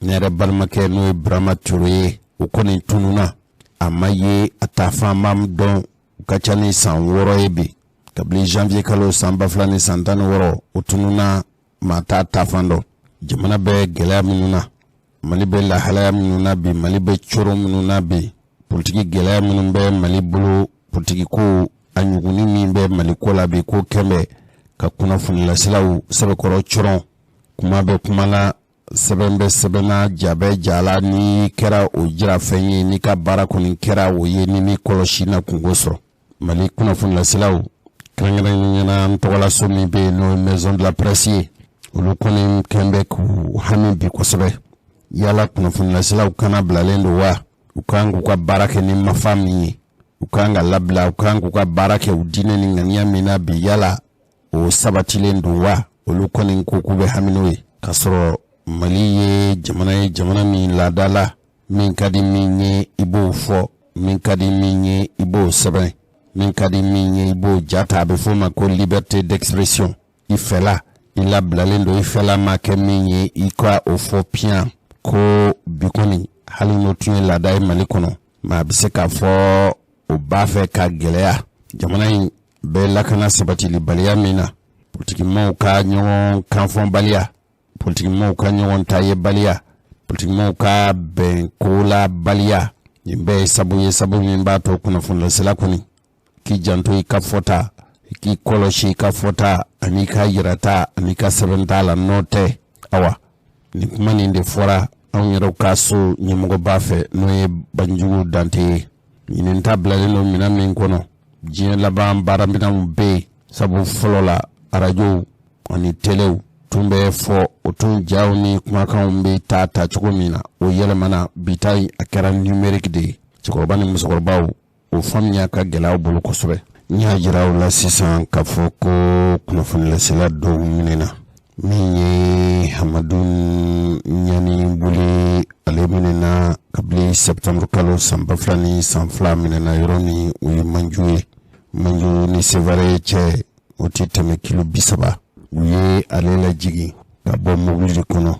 ne yɛrɛ balimakɛ n'o ye Burama Ture ye o kɔni tununa a ma ye a taafan b'a dɔn u ka ca ni san 6 ye bi kabili janvier kalo san 2016 o tununa maa t'a taafan dɔn jamana bɛ gɛlɛya minnu na Mali bɛ lahalaya minnu na bi Mali bɛ coro minnu na bi politiki gɛlɛya minnu bɛ Mali bolo politiki ko a ɲuguni min bɛ Mali ko la bi ko kɛmɛ ka kunnafonilaseelaw sɛbɛkɔrɔ cɔrɔn kuma bɛ kuma la sɛbɛn bɛ sɛbɛnna ja bɛ ja la ni kɛra o jira fɛn ye ni ka baara kɔni kɛra o ye ni mi kɔlɔsi na kungo sɔrɔ Mali kunnafonilaseelaw kɛrɛnkɛrɛnnenya n tɔgɔla so min bɛ n'o maison de la presse ye olu kɔni kɛn bɛ k'u hami bi kosɛbɛ yala kunnafonilaseelaw kana bilalen don wa u kan k'u ka baara kɛ ni mafa min ye u kan ka labila u kan k'u ka baara kɛ u diinɛ ni ŋaniya min na bi yala o sabatilen don wa olu kɔni ko k'u bɛ hami n'o ye k'a sɔrɔ Mali ye jamana min laada la min ka di min ye i b'o fɔ min ka di min ye i b'o sɛbɛn min ka di min ye i b'o jata a bɛ fɔ o ma ko liberté d'expression i fɛla i labilalen don i fɛla ma kɛ min ye i ka o fɔ piyan ko bi kɔni hali n'o tun ye laada ye Mali kɔnɔ ma a bɛ se k'a fɔ o b'a fɛ ka gɛlɛya jamana in bɛ lakana sabatilibaliya min na politikimaaw ka ɲɔgɔn kanfɔnbaliya politikimaaw ka ɲɔgɔn taayebaliya politikimaaw ka bɛn ko la baliya nin bɛɛ ye sabu min b'a to kunnafonilasela kɔni k'i janto i ka fɔta k'i kɔlɔsi i ka fɔta ani ka yirata ani ka sɛbɛnta la n'o tɛ awa nin kuma nin de fɔra anw yɛrɛw ka so ɲɛmɔgɔba fɛ n'o ye Banjugu Dante ye ɲinin ta bilalen don minɛn min kɔnɔ diɲɛ laban baaraminɛnw bɛ yen sabu fɔlɔ la arajow ani telew tun bɛ fɔ o tun jaw ni kumakanw bɛ ta cogo min na o yɛlɛmana bi ta a kɛra numérique de ye cɛkɔrɔba ni musokɔrɔbaw o faamuya ka gɛlɛya bolo kosɛbɛ n y'a jira u la sisan k'a fɔ ko kunnafonilasela dɔw minɛna min ye Hamadu Ɲani Bule ale minɛna kabili septembre kalo san 2002 minɛna yɔrɔ min o ye Manju ye Manju ni Sevare cɛ o tɛ tɛmɛ kilo 30 u ye ale lajigin ka bɔ mobili de kɔnɔ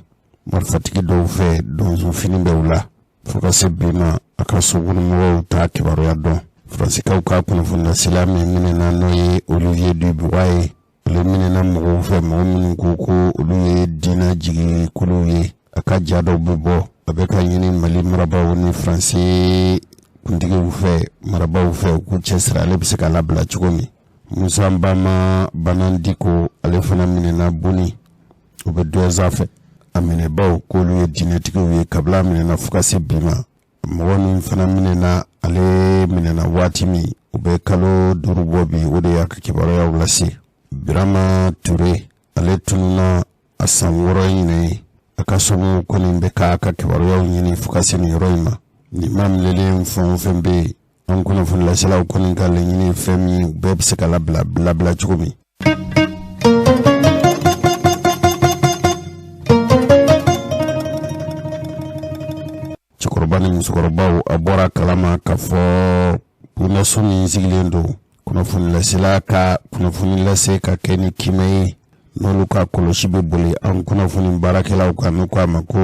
marifatigi dɔw fɛ donso fini bɛ u la fo ka se bi ma a ka sokɔnɔmɔgɔw t'a kibaruya dɔn Faransikaw ka kunnafonilasela min minɛna n'o ye Olivier Dubois ye ale minɛna mɔgɔw fɛ mɔgɔ minnu ko ko olu ye diinɛ jigikuluw ye a ka ja dɔw bɛ bɔ a bɛ ka ɲini Mali marabaw ni Faransi kuntigiw fɛ marabaw fɛ u k'u cɛsiri ale bɛ se ka labila cogo min Musa Bama Banandiko ale fana minɛna Boni o bɛ Douentza fɛ a minɛbaw k'olu ye diinɛtigiw ye kabila minɛna fo ka se bi ma mɔgɔ min fana minɛna ale minɛna waati min u bɛ kalo 5 bɔ bi o de y'a ka kibaruyaw lase Burama Ture ale tununa a san 6 ɲinɛ ye a ka sɔngɔw kɔni bɛ k'a ka kibaruyaw ɲini fo ka se nin yɔrɔ in ma nin maminɛlen fɛn o fɛn bɛ yen an kunnafonilaselaw kɔni ka laɲini fɛn min u bɛɛ bɛ se ka labila cogo min cɛkɔrɔba ni musokɔrɔbaw a bɔra kalama k'a fɔ bundaso min sigilen don kunnafonilasela ka kunnafoni lase ka kɛ ni kimɛ ye n'olu ka kɔlɔsi bɛ boli an kunnafoni baarakɛlaw kan n'u k'a ma ko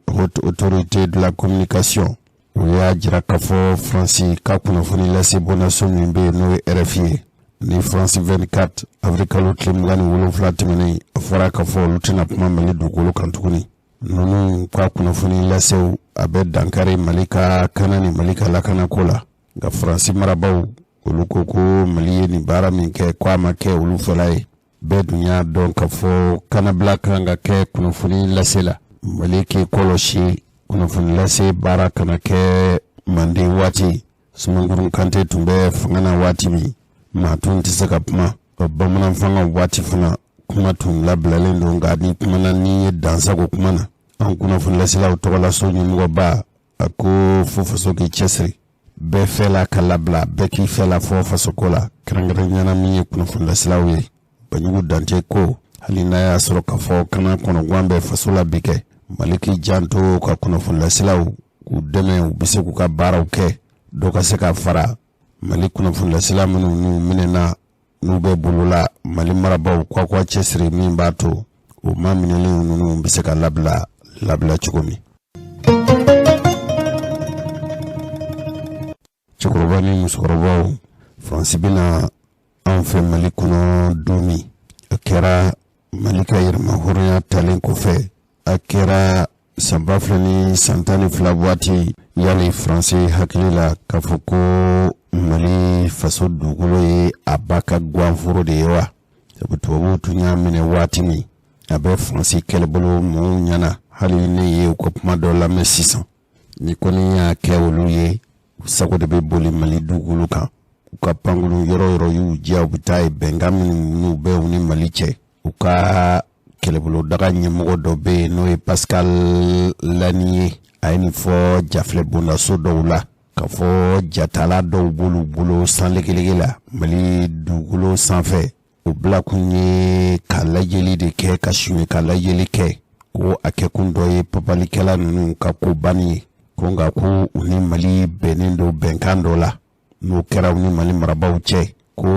haute autorité de la communication o y'a jira k'a fɔ Faransi ka kunnafoni lase bundaso min bɛ yen n'o ye RFI ye ni France 24 avril kalo tile 27 tɛmɛnen a fɔra k'a fɔ olu tɛna kuma Mali dugukolo kan tuguni ninnu ka kunnafoni lasew a bɛ dankari Mali ka kana ni Mali ka lakanako la nka Faransi marabaw olu ko ko Mali ye nin baara min kɛ ko a ma kɛ olu fɛla ye bɛɛ dun y'a dɔn k'a fɔ kanabila kan ka kɛ kunnafoni lase la Mali k'i kɔlɔsi kunnafoni lase baara kana kɛ manden waati Sumanguru Kante tun bɛ fanga na waati min maa tun tɛ se ka kuma bamanan fanga waati fana kuma tun labilalen don nka ni kumana ni ye dansago kuma na an kunnafonilaselaw tɔgɔlaso ɲɛmɔgɔba a ko fo faso k'i cɛsiri bɛɛ fɛla ka labila bɛɛ k'i fɛla fɔ fasoko la kɛrɛnkɛrɛnyana min ye kunnafonilaselaw ye Banjugu Dante ko hali n'a y'a sɔrɔ k'a fɔ kana kɔnɔguwan bɛ faso la bi kɛ Mali k'i janto ka kunnafonilaselaw k'u dɛmɛ u bɛ se k'u ka baaraw kɛ dɔ ka se ka fara Mali kunnafonilasela minnu n'u minɛna n'u bɛ bolola Mali marabaw k'aw ka cɛsiri min b'a to o maa minɛlen ninnu bɛ se ka labila cogo min. Cɛkɔrɔba ni musokɔrɔbaw Faransi bɛna an fɛ Mali kɔnɔ don min a kɛra Mali ka yɛrɛma hɔrɔnya talen kɔfɛ a kɛra san 2012 waati yali Faransi hakili la k'a fɔ ko Mali faso dugukolo ye a ba ka guwanforo de ye wa sabu tubabuw tun y'a minɛ waati min a bɛ Faransi kɛlɛbolo mɔgɔw ɲɛna hali ne ye u ka kuma dɔ lamɛn sisan ni kɔni y'a kɛ olu ye u sago de bɛ boli Mali dugukolo kan u ka pankulu yɔrɔ y'u diya u bɛ taa bɛnkan minnu bɛ u ni Mali cɛ u ka kɛlɛbolo daga ɲɛmɔgɔ dɔ bɛ yen n'o ye Pascal Lanier a ye nin fɔ Jafilɛ bondaso dɔw la k'a fɔ jatala dɔw b'olu bolo sanlekelege la Mali dugukolo sanfɛ o bilakun ye ka lajɛli de kɛ ka suɲɛ ka lajɛli kɛ ko a kɛkun dɔ ye papalikɛla ninnu ka ko banni ye ko nka ko u ni Mali bɛnnen don bɛnkan dɔ la n'o kɛra u ni Mali marabaw cɛ ko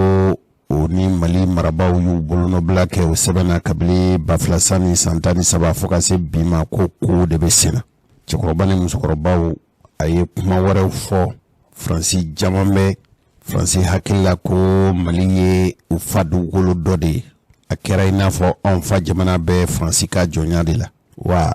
o ni Mali marabaw y'u bolonɔbila kɛ o sɛbɛnna kabili 2013 fo ka se bi ma ko kow de bɛ senna cɛkɔrɔba ni musokɔrɔbaw a ye kuma wɛrɛw fɔ Faransi jaman bɛ Faransi hakilila ko Mali ye u fa dugukolo dɔ de ye a kɛra i n'a fɔ anw fa jamana bɛ Faransi ka jɔnya de la wa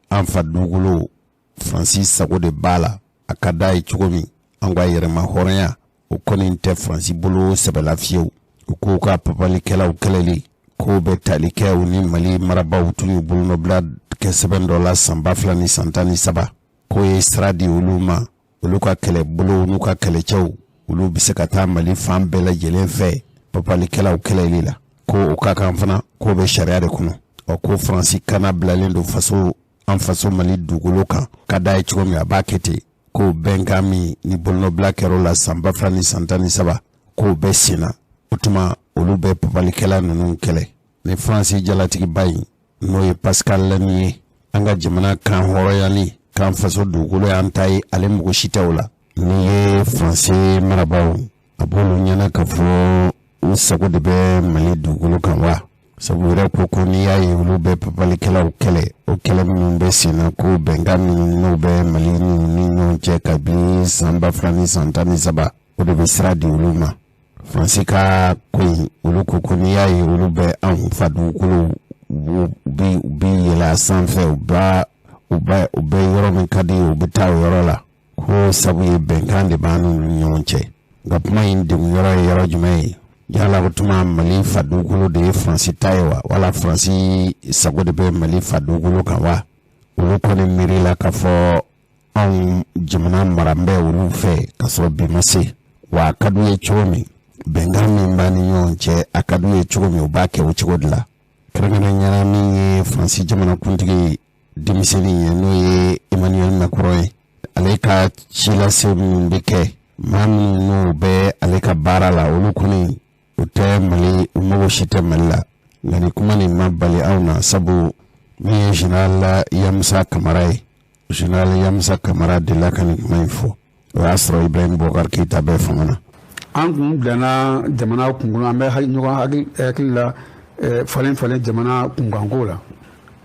an fa dugukolo Faransi sago de b'a la a ka d'a ye cogo min an ka yɛrɛma hɔrɔnya o kɔni tɛ Faransi bolo sɛbɛla fiyewu u k'u ka papalikɛlaw kɛlɛli k'o bɛ tali kɛ u ni Mali marabaw tun y'u bolonɔbila kɛ sɛbɛn dɔ la san 2013 k'o ye sira di olu ma olu ka kɛlɛbolow n'u ka kɛlɛcɛw olu bɛ se ka taa Mali fan bɛɛ lajɛlen fɛ papalikɛlaw kɛlɛli la ko o ka kan fana k'o bɛ sariya de kɔnɔ ko Faransi kana bilalen don an faso Mali dugukolo kan ka d'a ye cogo min a b'a kɛ ten k'o bɛnkan min ni bolonɔbila kɛr'o la san 2013 k'o bɛ senna o tuma olu bɛ papalikɛla ninnu kɛlɛ ni Faransi jalatigiba in n'o ye Pascal Lanier an ka jamana kan hɔrɔnyali k'an faso dugukolo y'an ta ye ale mɔgɔ si tɛ o la n'i ye Faransi marabaw a b'olu ɲɛna ka fɔ u sago de bɛ Mali dugukolo kan wa sabu yɛrɛ ko n'i y'a ye olu bɛ papalikɛlaw kɛlɛ o kɛlɛ minnu bɛ senna ko bɛnkan minnu n'o bɛ Mali ni ɲɔgɔn cɛ kabini san 2013 o de bɛ sira di olu ma Faransi ka ko in olu ko n'i y'a ye olu bɛ anw fa dugukolo u bi yɛlɛ a sanfɛ u bɛ yɔrɔ min ka di u bɛ taa o yɔrɔ la ko sabu ye bɛnkan de b'an ni ɲɔgɔn cɛ nka kuma in degun yɔrɔ ye yɔrɔ jumɛn ye yala o tuma Mali fa dugukolo de ye Faransi ta ye wa wala Faransi sago de bɛ Mali fa dugukolo kan wa olu kɔni miiri la k'a fɔ anw jamana mara bɛ olu fɛ ka sɔrɔ bi ma se wa a ka d'u ye cogo min bɛnkan min b'an ni ɲɔgɔn cɛ a ka d'u ye cogo min u b'a kɛ o cogo de la kɛrɛnkɛrɛnnenya min ye Faransi jamanakuntigi denmisɛnnin ye n'o ye Emmanuel Macron ye ale ka ci lase minnu bɛ kɛ maa minnu n'u bɛ ale ka baara la olu kɔni u tɛ Mali u mago si tɛ Mali la nka ni kuma nin ma bali anw na sabu min ye Général Yamusa Kamara ye Général Yamusa Kamara delila ka nin kuma in fɔ o y'a sɔrɔ Ibrahim Boubacar Keita bɛɛ fangana an kun bilanna jamana kunkolo an bɛ ɲɔgɔn hakili la falen jamana kunkanko la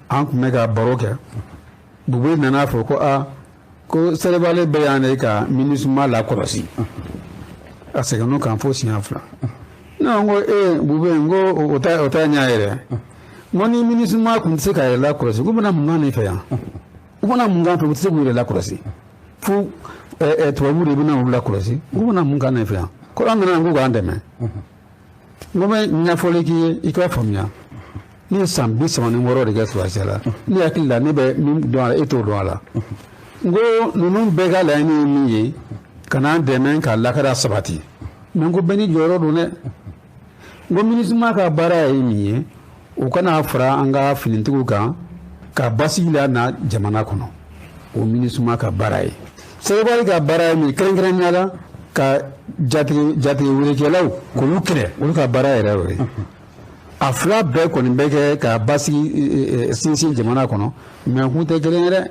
an kun bɛ ka baro kɛ Bube nana fɔ ko Sɛnɛgali bɛ yan de ka MINUSMA lakɔlɔsi a seginn'o kan fo siɲɛ 2 ne ko Bube n ko o t'a ɲɛ yɛrɛ n ko ni MINUSMA kun tɛ se ka yɛrɛ lakɔlɔsi k'u bɛna mun k'an fɛ yan u bɛna mun k'an fɛ u tɛ se k'u yɛrɛ lakɔlɔsi fo tubabuw de bɛna u lakɔlɔsi u bɛna mun k'an fɛ yan ko an nana k'u k'an dɛmɛ n ko bɛ ɲɛfɔli k'i ye i k'a faamuya ne ye san 36 de kɛ sɔrɔsiya la ne hakili la ne bɛ min dɔn a la e t'o dɔn a la n ko ninnu bɛɛ ka laɲini ye min ye ka n'an dɛmɛ ka lakara sabati mɛ n ko bɛɛ ni jɔyɔrɔ don dɛ n ko MINUSMA ka baara ye min ye o kana fara an ka finitigiw kan ka basigi la na jamana kɔnɔ o MINUSMA ka baara ye Sɛnɛgali ka baara ye min kɛrɛnkɛrɛnnenya la ka jatigi welekɛlaw k'olu kɛlɛ olu ka baara yɛrɛ y'o ye a fila bɛɛ kɔni bɛ kɛ ka basigi sinsin jamana kɔnɔ mɛ kun tɛ kelen ye dɛ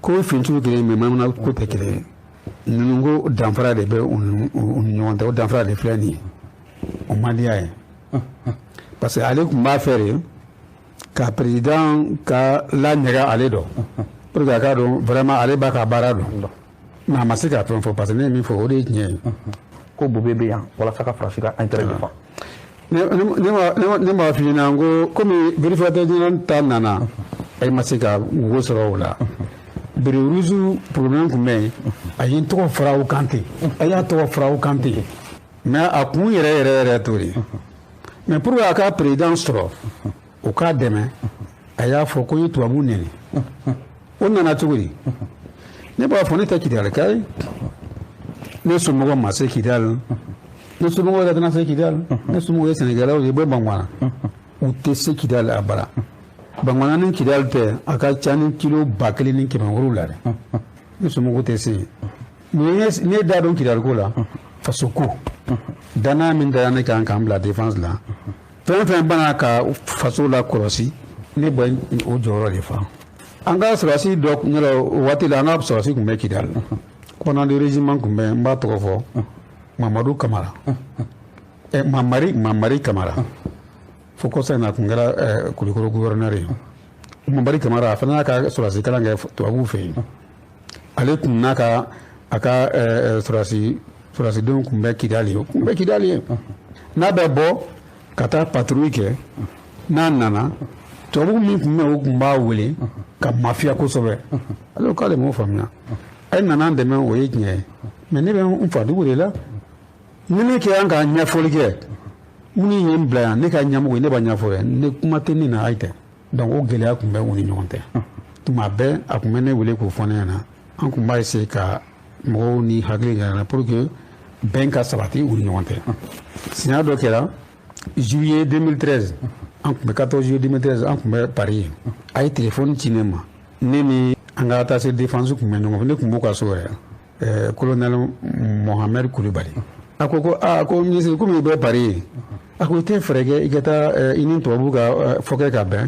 ko finitigiw kelen mɛ manamana ko tɛ kelen ye ninnu ko danfara de bɛ u ni ɲɔgɔn cɛ o danfara de filɛ nin ye o man di a ye parce que ale tun b'a fɛ de ka président ka la ɲɛgɛ ale dɔ pour que a k'a dɔn vraiment ale b'a ka baara dɔn mais a ma se ka fɛn fɔ parce que ne ye min fɔ o de ye tiɲɛ ye ko Bobe bɛ yan walasa ka Faransi ka intérêt défend. ne m'a f'i ɲɛna n ko komi vérificateur général ta nana e ma se ka wo sɔrɔ o la bere rouge problème tun bɛ yen a ye n tɔgɔ fara o kan ten a y'a tɔgɔ fara o kan ten mais a kun yɛrɛ yɛrɛ t'o de mais pour que a ka président sɔrɔ o k'a dɛmɛ a y'a fɔ ko n ye tubabu nɛni o nana cogo di ne b'a fɔ ne tɛ Kidali ka ye ne somɔgɔ ma se Kidali ne somɔgɔ yɛrɛ tɛna se Kidali ne somɔgɔ ye Sénégalais ye bɔ Bangwana u tɛ se Kidali a bara Bangwana ni Kidali tɛ a ka ca ni kilo 1700 la dɛ ne somɔgɔ tɛ se yen mais ne da dɔn Kidali ko la faso ko danaya min dara ne kan k'an bila défense la fɛn fɛn bana ka faso la kɔlɔsi ne bɛ o jɔyɔrɔ de fa an ka sɔrɔsi dɔ ɲɛna o waati la an ka sɔrɔsi tun bɛ Kidali commandant de régiment tun bɛ n b'a tɔgɔ fɔ Mamadu Kamara Mamari Kamara fo kɔsa in na a tun kɛra Kulikoro gouverneur ye Mamari Kamara a fana y'a ka sɔrɔsi kalan kɛ tubabuw fɛ yen ale tun n'a ka a ka sɔrɔsidenw tun bɛ Kidali ye n'a bɛ bɔ ka taa patrouille kɛ n'a nana tubabu min tun bɛ o tun b'a wele ka mafiya kosɛbɛ alors k'ale m'o faamuya a ye nana dɛmɛ o ye tiɲɛ ye mais ne bɛ n fadugu de la ni ne kɛ an ka ɲɛfɔli kɛ minnu ye n bila yan ne ka ɲɛmɔgɔ ye ne b'a ɲɛfɔ yan ne kuma tɛ ne na ayi tɛ donc o gɛlɛya tun bɛ u ni ɲɔgɔn tɛ tuma bɛɛ a tun bɛ ne wele k'o fɔ ne ɲɛna an tun b'a essayer ka mɔgɔw ni hakili ɲaga pour que bɛn ka sabati u ni ɲɔgɔn tɛ siɲɛ dɔ kɛra juillet 2013 an tun bɛ 14 juillet 2013 an tun bɛ Paris a ye téléphone ci ne ma ne ni an ka attaché défense tun bɛ ɲɔgɔn fɛ ne tun b'u ka so yɛrɛ colonel Mohamed Kulibali a ko ko ministre komi i bɛ Paris a ko i tɛ fɛɛrɛ kɛ i ka taa i ni tubabu ka fɔ kɛ ka bɛn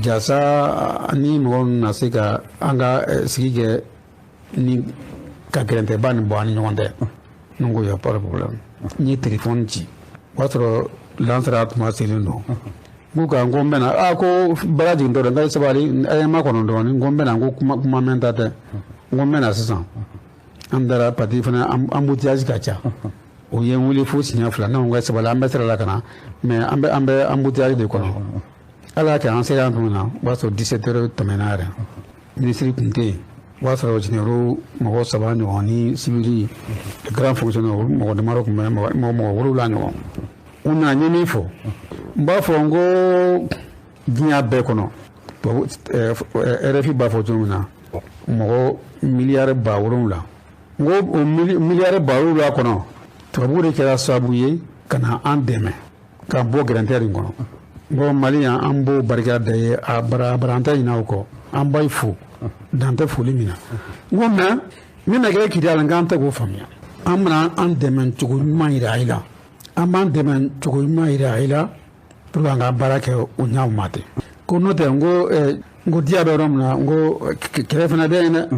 jasa ni mɔgɔ na se ka an ka sigi kɛ ni ka gɛrɛntɛba nin bɔ an ni ɲɔgɔn tɛ ne ko y a pas de problème n ye téléphone ci o y'a sɔrɔ lansara tuma selen don n ko n ko n bɛna ko baara jigintɔ don n ka sabali a ye ma kɔnɔ dɔɔnin n ko n bɛna n ko kuma mɛn ta tɛ n ko n bɛna sisan an taara pati fana embouteillage ka ca o ye n wele fo siɲɛ 2 ne ko n ka sabali an bɛ sira la ka na mais an bɛ embouteillage de kɔnɔ ala y'a kɛ an sera yan tuma na o b'a sɔrɔ 17 heures tɛmɛna yɛrɛ ministre tun tɛ yen o b'a sɔrɔ généraux mɔgɔ 3 ɲɔgɔn ni civils grand fonctionnaire olu mɔgɔ damadɔ tun bɛ mɔgɔ 7 ɲɔgɔn u nana n ye min fɔ n b'a fɔ n ko diɲɛ bɛɛ kɔnɔ RFI b'a fɔ cogo min na mɔgɔ miliyari 7,000 n ko o miliyari 7,000 kɔnɔ tubabu de kɛra sababu ye ka na an dɛmɛ k'an bɔ gɛrɛntɛ in kɔnɔ n ko Mali yan an b'o barika da ye a bara an tɛ ɲinɛ o kɔ an b'a fo dan tɛ foli min na n ko mais min na kɛ Kidali k'an tɛ k'o faamuya an bɛna an dɛmɛ cogo ɲuman yira a la an b'an dɛmɛ cogo ɲuman yira a la pour que an ka baara kɛ o ɲaw ma ten ko n'o tɛ n ko diya bɛ yɔrɔ min na n ko kɛlɛ fana bɛ yen dɛ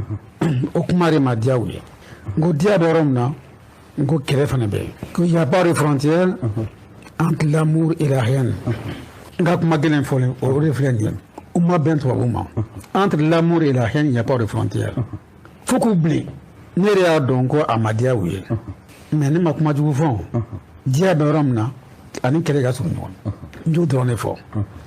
o kuma de ma diya u ye n ko diya bɛ yɔrɔ min na n ko kɛlɛ fana bɛ yen ko y a pas de frontière entre l'amour et la haine n ka kuma gɛlɛn fɔlen o de filɛ nin ye u ma bɛn tubabu ma entre l'amour et la haine y a pas de frontière fo k'u bilen ne yɛrɛ y'a dɔn ko a ma diya u ye mais ne ma kuma jugu fɔ diya bɛ yɔrɔ min na ani kɛlɛ ka surun ɲɔgɔn n y'o dɔrɔn de fɔ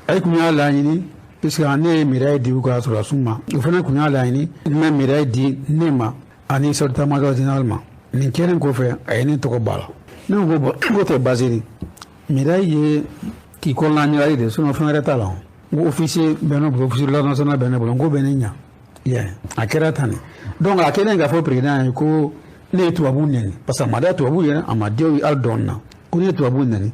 a kun y'a laɲini puisque ne ye médaille di u ka sɔrɔdasiw ma o fana kun y'a laɲini n bɛ médaille di ne ma ani chef d'état-major général ma nin kɛlen kɔfɛ a ye ne tɔgɔ b'a la ne ko bon k'o tɛ basiri médaille ye k'i kɔnɔna ɲagali de sinon fɛn wɛrɛ t'a la n ko officier bɛ ne bolo officier de l'ordre national bɛ ne bolo n ko bɛ ne ɲa a kɛra tan de donc a kɛlen k'a fɔ président ye ko ne ye tubabu nɛni parce que a ma diya tubabu ye a ma diya u ye hali dɔɔnin na ko ne ye tubabu nɛni.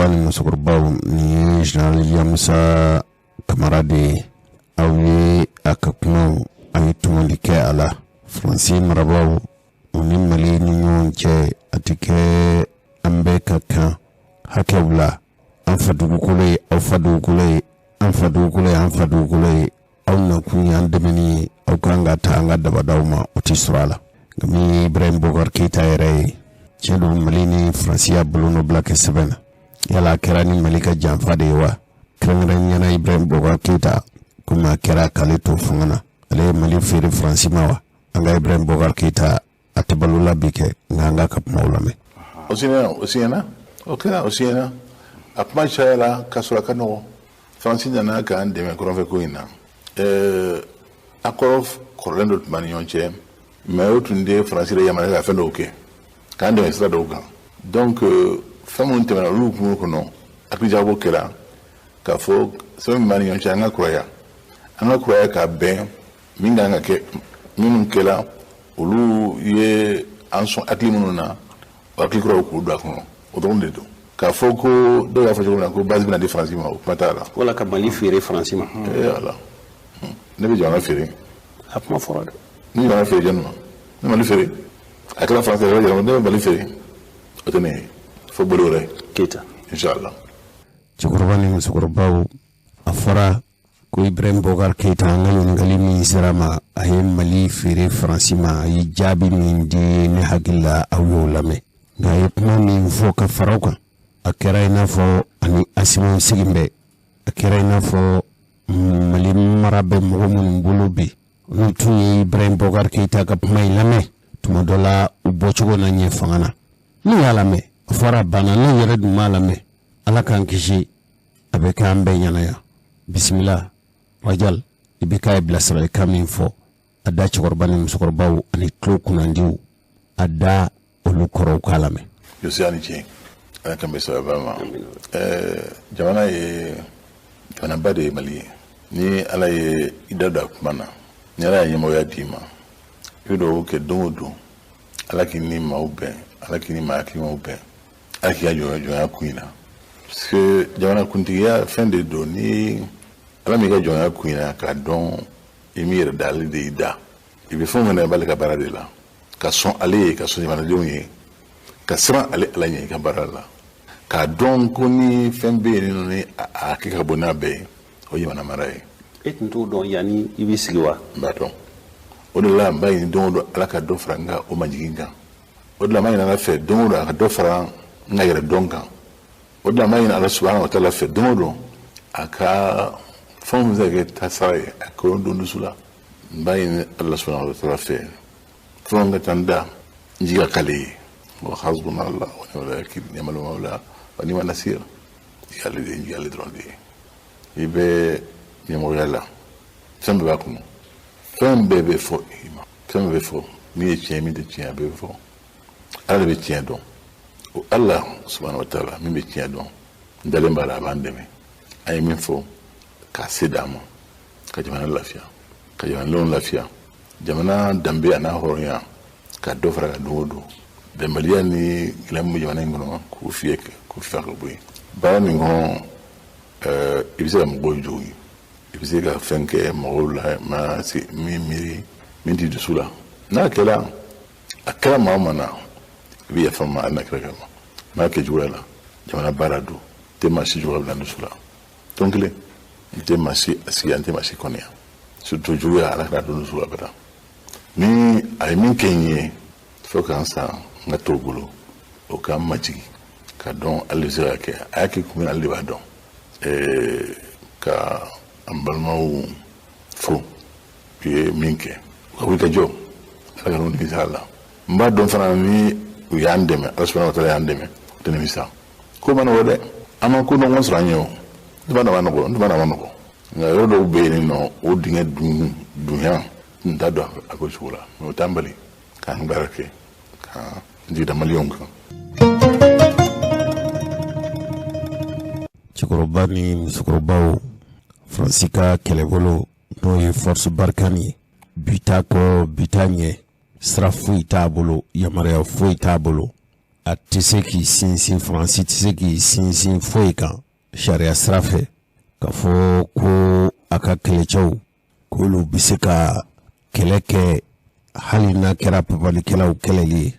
musokɔrɔbaw ni ye général Yamusa Kamara de aw ye a ka kumaw an ye tɔmɔli kɛ a la faransi marabaw u ni mali ni ɲɔgɔn cɛ a tɛ kɛ an bɛɛ ka kan hakɛw la an fa dugukolo ye aw fa dugukolo ye an fa dugukolo ye an fa dugukolo ye aw nakun y'an dɛmɛni ye aw kan ka taa an ka dabadaw ma o tɛ sɔrɔ a la nka min ye Ibrahim Boubacar Keita yɛrɛ ye tiɲɛ don mali ni faransi y'a bolo nɔ bila kɛ sɛbɛn na yala a kɛra ni mali ka janfa de ye wa kɛrɛnkɛrɛnniyana Ibrahim Boubacar Keita komi a kɛra k'ale to fanga na ale ye mali feere faransi ma wa an ka Ibrahim Boubacar Keita a tɛ balola bi kɛ nka an ka kumaw lamɛn o siɲɛna o kɛra o siɲɛna a kuma cayala k'a sɔrɔ a ka nɔgɔ faransi nana k'an dɛmɛ kɔrɔnfɛ ko in na accord kɔrɔlen dɔ tun b'an ni ɲɔgɔn cɛ mais o tun tɛ faransi de yamaruya ka fɛn dɔw kɛ k'an dɛmɛ sira dɔw kan donc fɛn minnu tɛmɛna olu kungo kɔnɔ hakilijakabɔ kɛra k'a fɔ sɛbɛn min b'an ni ɲɔgɔn cɛ an ka kuraya ka bɛn min kan ka kɛ minnu kɛla olu ye an sɔn hakili minnu na o hakili kuraw k'u don a kɔnɔ o dɔrɔn de don k'a fɔ ko dɔw y'a fɔ cogo min na ko base bɛna di faransi ma o kuma t'a la wala ka mali feere faransi ma ala ne bɛ jamana feere a kuma fɔra dɛ ne bɛ jamana feere jɔnni ma ne mali feere a kɛra faransi yɛrɛ jamana ne bɛ mali feere o tɛ ne ye fo bolo wɛrɛ Keita inshallah cɛkɔrɔba ni musokɔrɔbaw a fɔra ko Ibrahim Boubacar Keita an ka ɲininkali min sera ma a ye mali feere faransi ma a ye jaabi min di ne hakili la aw y'o lamɛn nka a ye kuma min fɔ ka fara o kan a kɛra i n'a fɔ ani Asimu sigin bɛ a kɛra i n'a fɔ mali mara bɛ mɔgɔ minnu bolo bi olu tun ye Ibrahim Boubacar Keita ka kuma in lamɛn tuma dɔ la u bɔcogo na ɲɛ fanga na ne y'a lamɛn a fɔra banna ne yɛrɛ dun m'a lamɛn ala k'an kisi a bɛ kɛ an bɛɛ ɲɛnaya bisimila Wajal i bɛ k'a ye bilasiralikan min fɔ a da cɛkɔrɔba ni musokɔrɔbaw ani tulo kunnandiw a da olu kɔrɔw k'a lamɛn Yosi ani tiɲɛ ala kan bɛ sababa ma jamana ye jamanaba de ye mali ye ni ala ye i da don a kuma na ni ala ye ɲɛmɔgɔya d'i ma i bɛ dugawu kɛ don o don ala k'i ni maaw bɛn ala k'i ni maa hakilimaw bɛn ala k'i ka jɔnya kun in na parce que jamana kuntigiya fɛn de don ni ala m'i ka jɔnya kun in na k'a dɔn i m'i yɛrɛ da ale de y'i da i bɛ fɛn minɛ b'ale ka baara de la ka sɔn ale ye ka sɔn jamanadenw ye ka siran ale ala ɲɛ i ka baara la k'a dɔn ko ni fɛn bɛ yen ni a kɛ ka bɔ n'a bɛɛ ye o jamana mara ye e tun t'o dɔn yanni i b'i sigi wa n b'a dɔn o de la n b'a ɲini don o don ala ka dɔ fara n ka o majigin kan o de la n b'a ɲini ala fɛ don o don a ka dɔ fara n ka yɛrɛ dɔn kan o de la n b'a ɲini ala subahana wa taala fɛ don o don a ka fɛn min bɛ se ka kɛ taasara ye a k'o don dusu la n b'a ɲini ala subahana wa taala fɛ fɛn ka taa n da n ji ka k'ale ye wa hasbuna allah wa ni'mal wakil ni'mal mawla wa ni'man nasir yàlla de yàlla dɔrɔn de ye i bɛ ɲɛmɔgɔya la fɛn bɛɛ b'a kɔnɔ fɛn bɛɛ bɛ fɔ i ma fɛn bɛɛ bɛ fɔ min ye tiɲɛ min tɛ tiɲɛ a bɛɛ bɛ fɔ ala de bɛ tiɲɛ dɔn o ala subahana wa taala min bɛ tiɲɛ dɔn n dalen b'a la a b'an dɛmɛ a ye min fɔ k'a se d'a ma ka jamana lafiya ka jamanadenw lafiya jamana danbe a n'a hɔrɔnya ka dɔ fara ka don o don bɛnbaliya ni gɛlɛya min bɛ jamana in kɔnɔ k'o fiyɛ k'o fiyɛ ka bɔ yen baara min kɔnɔ i bɛ se ka mɔgɔw jogin i bɛ se ka fɛn kɛ mɔgɔw la ma se min miiri min t'i dusu la n'a kɛra a kɛra maa o maa na i bɛ yafa ma hali n'a kɛra kama n'a kɛ juguya la jamana baara don n tɛ maa si juguya bila n dusu la tɔn kelen n tɛ maa si sigi n tɛ maa si kɔniya surtout juguya ala kana don dusu la bɛɛ ni a ye min kɛ n ye fo k'an san n ka t'o bolo o k'an majigi ka dɔn ale bɛ se ka kɛ a y'a kɛ kun min ale de b'a dɔn ka an balimaw fo u ye min kɛ u ka wuli ka jɔ ala ka n'u nimisa a la n b'a dɔn fana ni u y'an dɛmɛ ala subahana wa taala y'an dɛmɛ u tɛ nimisa ko ma nɔgɔ dɛ an ma ko nɔgɔ sɔrɔ an ye o n tɛ b'a ma nɔgɔ n tɛ b'a ma nɔgɔ nka yɔrɔ dɔw bɛ yen nɔ o dingɛ dunya n t'a dɔn a ko cogo la mɛ o t'an bali k'an baara kɛ ka jigida maliyɛnw kan. cɛkɔrɔba ni musokɔrɔbaw faransi ka kɛlɛbolo n'o ye force barikani ye bi t'a kɔ bi t'a ɲɛ sira foyi t'a bolo yamaruya foyi t'a bolo a tɛ se k'i sinsin faransi tɛ se k'i sinsin foyi kan sariya sira fɛ k'a fɔ ko a ka kɛlɛcɛw k'olu bɛ se ka kɛlɛ kɛ hali n'a kɛra papalikɛlaw kɛlɛli ye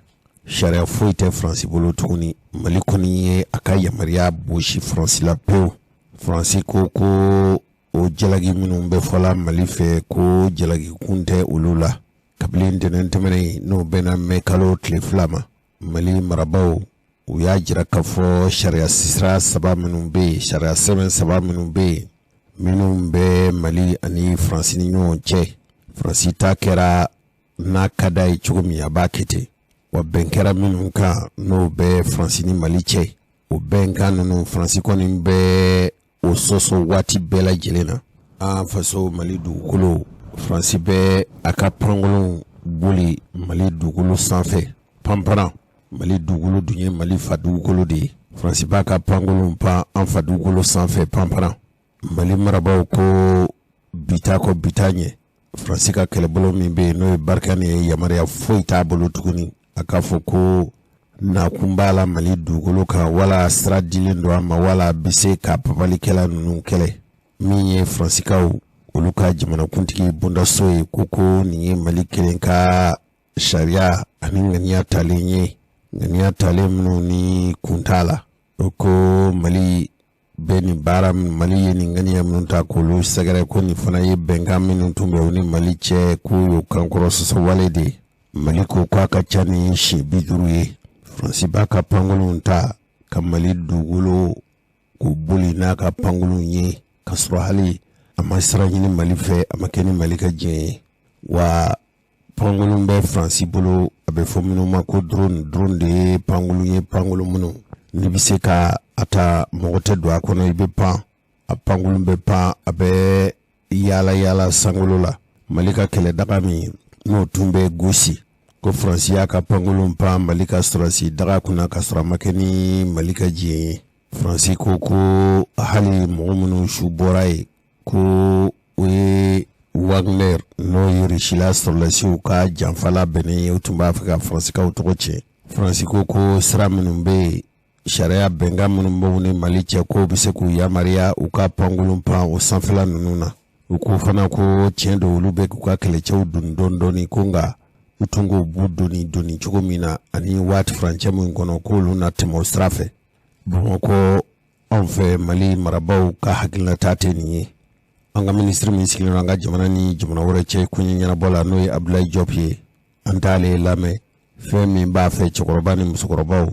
sariya foyi tɛ faransi bolo tuguni mali kɔni ye a ka yamaruya bosi faransi la pewu faransi ko ko o jalagi minnu bɛ fɔla mali fɛ ko jalagi kun tɛ olu la kabili ntɛnɛn tɛmɛnen n'o bɛna mɛn kalo tile 2 ma mali marabaw u y'a jira k'a fɔ sariya sira 3 minnu bɛ yen sariya sɛbɛn 3 minnu bɛ yen minnu bɛ mali ani faransi ni ɲɔgɔn cɛ faransi ta kɛra n'a ka d'a ye cogo min a b'a kɛ ten wa bɛn kɛra minnu kan n'o bɛ faransi ni mali cɛ o bɛnkan ninnu faransi kɔni bɛ o sɔsɔ waati bɛɛ lajɛlen na an faso mali dugukolo faransi bɛ a ka pankolon boli mali dugukolo sanfɛ panparan mali dugukolo dun ye mali fa dugukolo de ye faransi b'a ka pankolon pan an fa dugukolo sanfɛ panparan mali marabaw ko bita kɔ bita ɲɛ faransi ka kɛlɛbolo min bɛ yen n'o ye barikani ye yamaruya foyi t'a bolo tuguni a k'a fɔ ko nakun b'a la mali dugukolo kan wala sira dilen don a ma wala a bɛ se ka papalikɛla ninnu kɛlɛ min ye faransikaw olu ka jamanakuntigi bondaso ye ko nin ye mali kelen ka sariya ani ŋaniya talen ye ŋaniya talen minnu ni kun t'a la o ko mali bɛ nin baara mali ye nin ŋaniya minnu ta k'olu sɛgɛrɛ ko nin fana ye bɛnkan minnu tun bɛ u ni mali cɛ k'u y'o kankɔrɔ sɔsɔ wale de ye mali ko k'a ka ca ni 50 ye faransi b'a ka pankolon ta ka mali dugukolo k'u boli n'a ka pankolon ye ka sɔrɔ hali a ma sira ɲini mali fɛ a ma kɛ ni mali ka diɲɛ ye wa pankolon bɛ faransi bolo a bɛ fɔ minnu ma ko drone de ye pankolon ye pankolon minnu n'i bɛ se ka a ta mɔgɔ tɛ don a kɔnɔ i bɛ pan a pankolon bɛ pan a bɛ yaala sankolo la mali ka kɛlɛdaga min n'o tun bɛ gosi ko faransi y'a ka pankolon pan mali ka sɔrɔsi daga kunna ka sɔrɔ a ma kɛ ni mali ka diɲɛ ye faransi ko hali mɔgɔ minnu su bɔra ye ko o ye Wagner n'o ye Rusila sɔrɔlasiw ka janfala bɛnnen ye o tun b'a fɛ ka faransikaw tɔgɔ tiɲɛ faransi ko sira minnu bɛ yen sariya bɛnkan minnu b'u ni mali cɛ ko bɛ se k'u yamaruya u ka pankolon pan o sanfɛla ninnu na u ko fana ko tiɲɛ don olu bɛ k'u ka kɛlɛcɛw doni dɔɔni ko nka u tun k'o b'u doni cogo min na ani waati furancɛ min kɔnɔ k'olu na tɛmɛ o sira fɛ bamakɔ anw fɛ mali marabaw ka hakilinata tɛ nin ye an ka minisiri min sigilen don an ka jamana ni jamana wɛrɛ cɛ kunɲɛ ɲɛnabɔ la n'o ye Abdoulaye Diop ye an t'ale lamɛn fɛn min b'a fɛ cɛkɔrɔba ni musokɔrɔbaw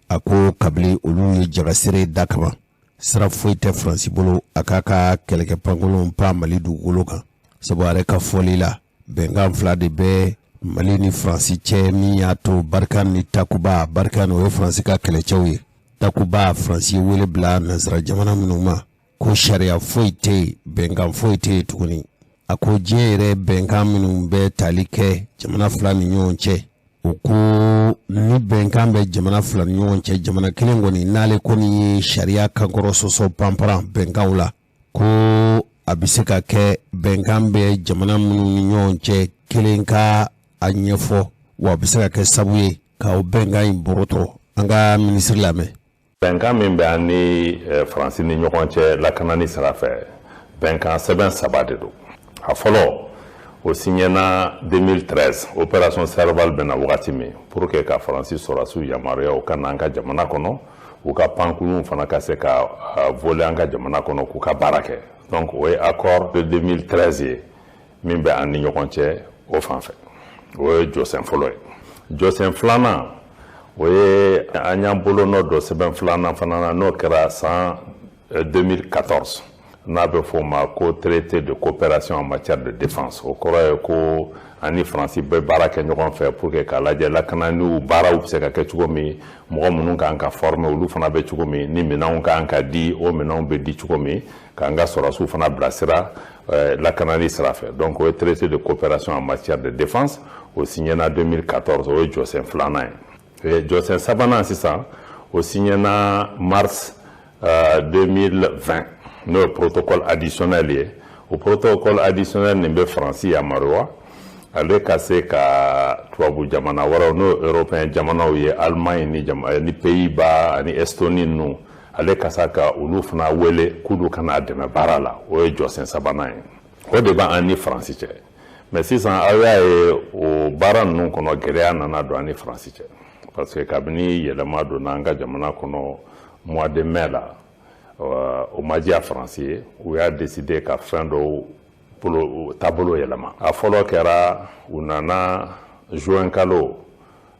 a ko kabili olu ye jagasere da kama sira foyi tɛ faransi bolo a k'a ka kɛlɛkɛ pankolon pan mali dugukolo kan sabu a yɛrɛ ka fɔli la bɛnkan 2 de bɛ mali ni faransi cɛ min y'a to Barkhane ni Takuba Barkhane o ye faransi ka kɛlɛcɛw ye Takuba faransi ye wele bila nansara jamana minnu ma ko sariya foyi tɛ yen bɛnkan foyi tɛ yen tuguni a ko diɲɛ yɛrɛ bɛnkan minnu bɛ tali kɛ jamana 2 ni ɲɔgɔn cɛ o ko ni bɛnkan bɛ jamana 2 ni ɲɔgɔn cɛ jamana kelen kɔni n'ale kɔni ye sariya kankɔrɔ sɔsɔ panparan bɛnkanw la ko a bɛ se ka kɛ bɛnkan bɛ jamana minnu ni ɲɔgɔn cɛ kelen ka a ɲɛfɔ wa a bɛ se ka kɛ sabu ye ka o bɛnkan in bɔrɔtɔ an ka minisiri lamɛn bɛnkan min bɛ an ni faransi ni ɲɔgɔn cɛ lakanani sira fɛ bɛnkan sɛbɛn 3 de don a fɔlɔ o signena 2013 opération Serval bɛna wagati min pour que ka faransi sɔrɔsiw yamaruya u ka na an ka jamana kɔnɔ u ka pankulun fana ka se ka voler an ka jamana kɔnɔ k'u ka baara kɛ donc o ye accord de 2013 ye min bɛ an ni ɲɔgɔn cɛ o fan fɛ o ye jɔsen fɔlɔ ye jɔsen filanan o ye an y'an bolo nɔ dɔ sɛbɛn filanan fana na n'o kɛra san 2014 n'a bɛ fɔ o ma ko traité de coopération en matière de défense o kɔrɔ ye ko ani faransi bɛ baara kɛ ɲɔgɔn fɛ pour que k'a lajɛ lakananiw baaraw bɛ se ka kɛ cogo min mɔgɔ minnu kan ka former olu fana bɛ cogo min ni minɛnw kan ka di o minɛnw bɛ di cogo min k'an ka sɔrɔsiw fana bilasira lakanani sira fɛ donc o ye traité de coopération en matière de défense o signena 2014 o ye jɔsen filanan ye jɔsen sabanan sisan o signena mars 2020 n'o ye protocole additionnel ye o protocole additionnel nin bɛ faransi yamaruya ale ka se ka tubabu jamana wɛrɛw n'o européen jamanaw ye Allemagne ni Pays-Bas ani Estonie ninnu ale ka se ka olu fana wele k'olu kana dɛmɛ baara la o ye jɔsen sabanan ye o de b'an ni faransi cɛ mais sisan aw y'a ye o baara ninnu kɔnɔ gɛlɛya nana don an ni faransi cɛ parce que kabini yɛlɛma donna an ka jamana kɔnɔ mois de mai la o ma diya faransi ye u y'a décidé ka fɛn dɔw taabolo yɛlɛma a fɔlɔ kɛra u nana juin kalo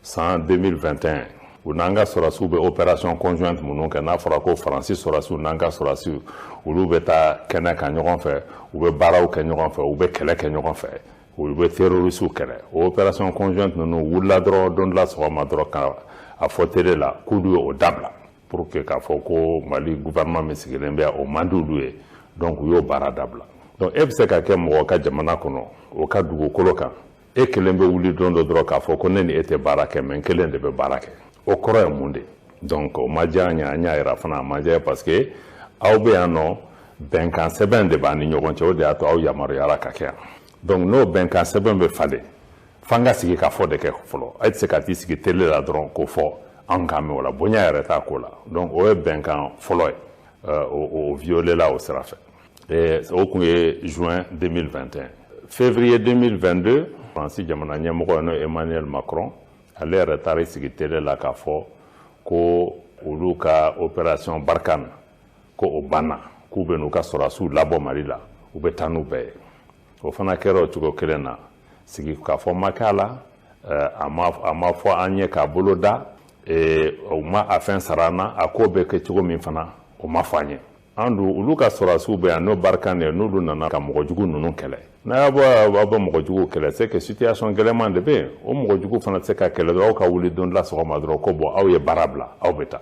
san 2021 u n'an ka sɔrɔsiw bɛ opération conjointe minnu kɛ n'a fɔra ko faransi sɔrɔsiw n'an ka sɔrɔsiw olu bɛ taa kɛnɛ kan ɲɔgɔn fɛ u bɛ baaraw kɛ ɲɔgɔn fɛ u bɛ kɛlɛ kɛ ɲɔgɔn fɛ u bɛ terrorisiw kɛlɛ o opération conjointe ninnu wulila dɔrɔn don dɔ la sɔgɔma dɔrɔn ka a fɔ télé la k'olu ye o dabila pour que k'a fɔ ko Mali gouvernement min sigilen bɛ o man di olu ye donc u y'o baara dabila donc e bɛ se ka kɛ mɔgɔ ka jamana kɔnɔ o ka dugukolo kan e kelen bɛ wuli don dɔ dɔrɔn k'a fɔ ko ne ni e tɛ baara kɛ mais n kelen de bɛ baara kɛ o kɔrɔ ye mun de donc o ma diya an ye an y'a yira fana a ma diya parce que aw bɛ yan nɔ bɛnkan sɛbɛn de b'an ni ɲɔgɔn cɛ o de y'a to aw yamaruyara ka kɛ yan donc n'o bɛnkan sɛbɛn bɛ falen f'an ka sigi ka fɔ de kɛ fɔlɔ e tɛ se ka t'i sigi télé la dɔrɔn k'o fɔ an k'an mɛn o la bonya yɛrɛ t'a ko la donc o ye bɛnkan fɔlɔ ye o violé la o sira fɛ o tun ye juin 2021 février 2022 faransi jamana ɲɛmɔgɔ n'o Emmanuel Macron ale yɛrɛ taara sigi télé la k'a fɔ ko olu ka opération Barkhane ko o banna k'u bɛ n'u ka sɔrɔsiw labɔ Mali la u bɛ taa n'u bɛɛ ye o fana kɛra o cogo kelen na sigi k'a fɔ ma k'a la a ma fɔ an ye k'a bolo da o ma a fɛn sara an na a ko bɛ kɛ cogo min fana o ma fɔ an ye an dun olu ka sɔrɔsiw bɛ yan n'o Barkhane ye n'olu nana ka mɔgɔ jugu ninnu kɛlɛ n'a y'a bɔ mɔgɔ jugu kɛlɛ c'est que situation gɛlɛman de bɛ yen o mɔgɔ jugu fana tɛ se ka kɛlɛ dɔrɔn aw ka wuli don dɔ la sɔgɔma dɔrɔn ko bon aw ye baara bila aw bɛ taa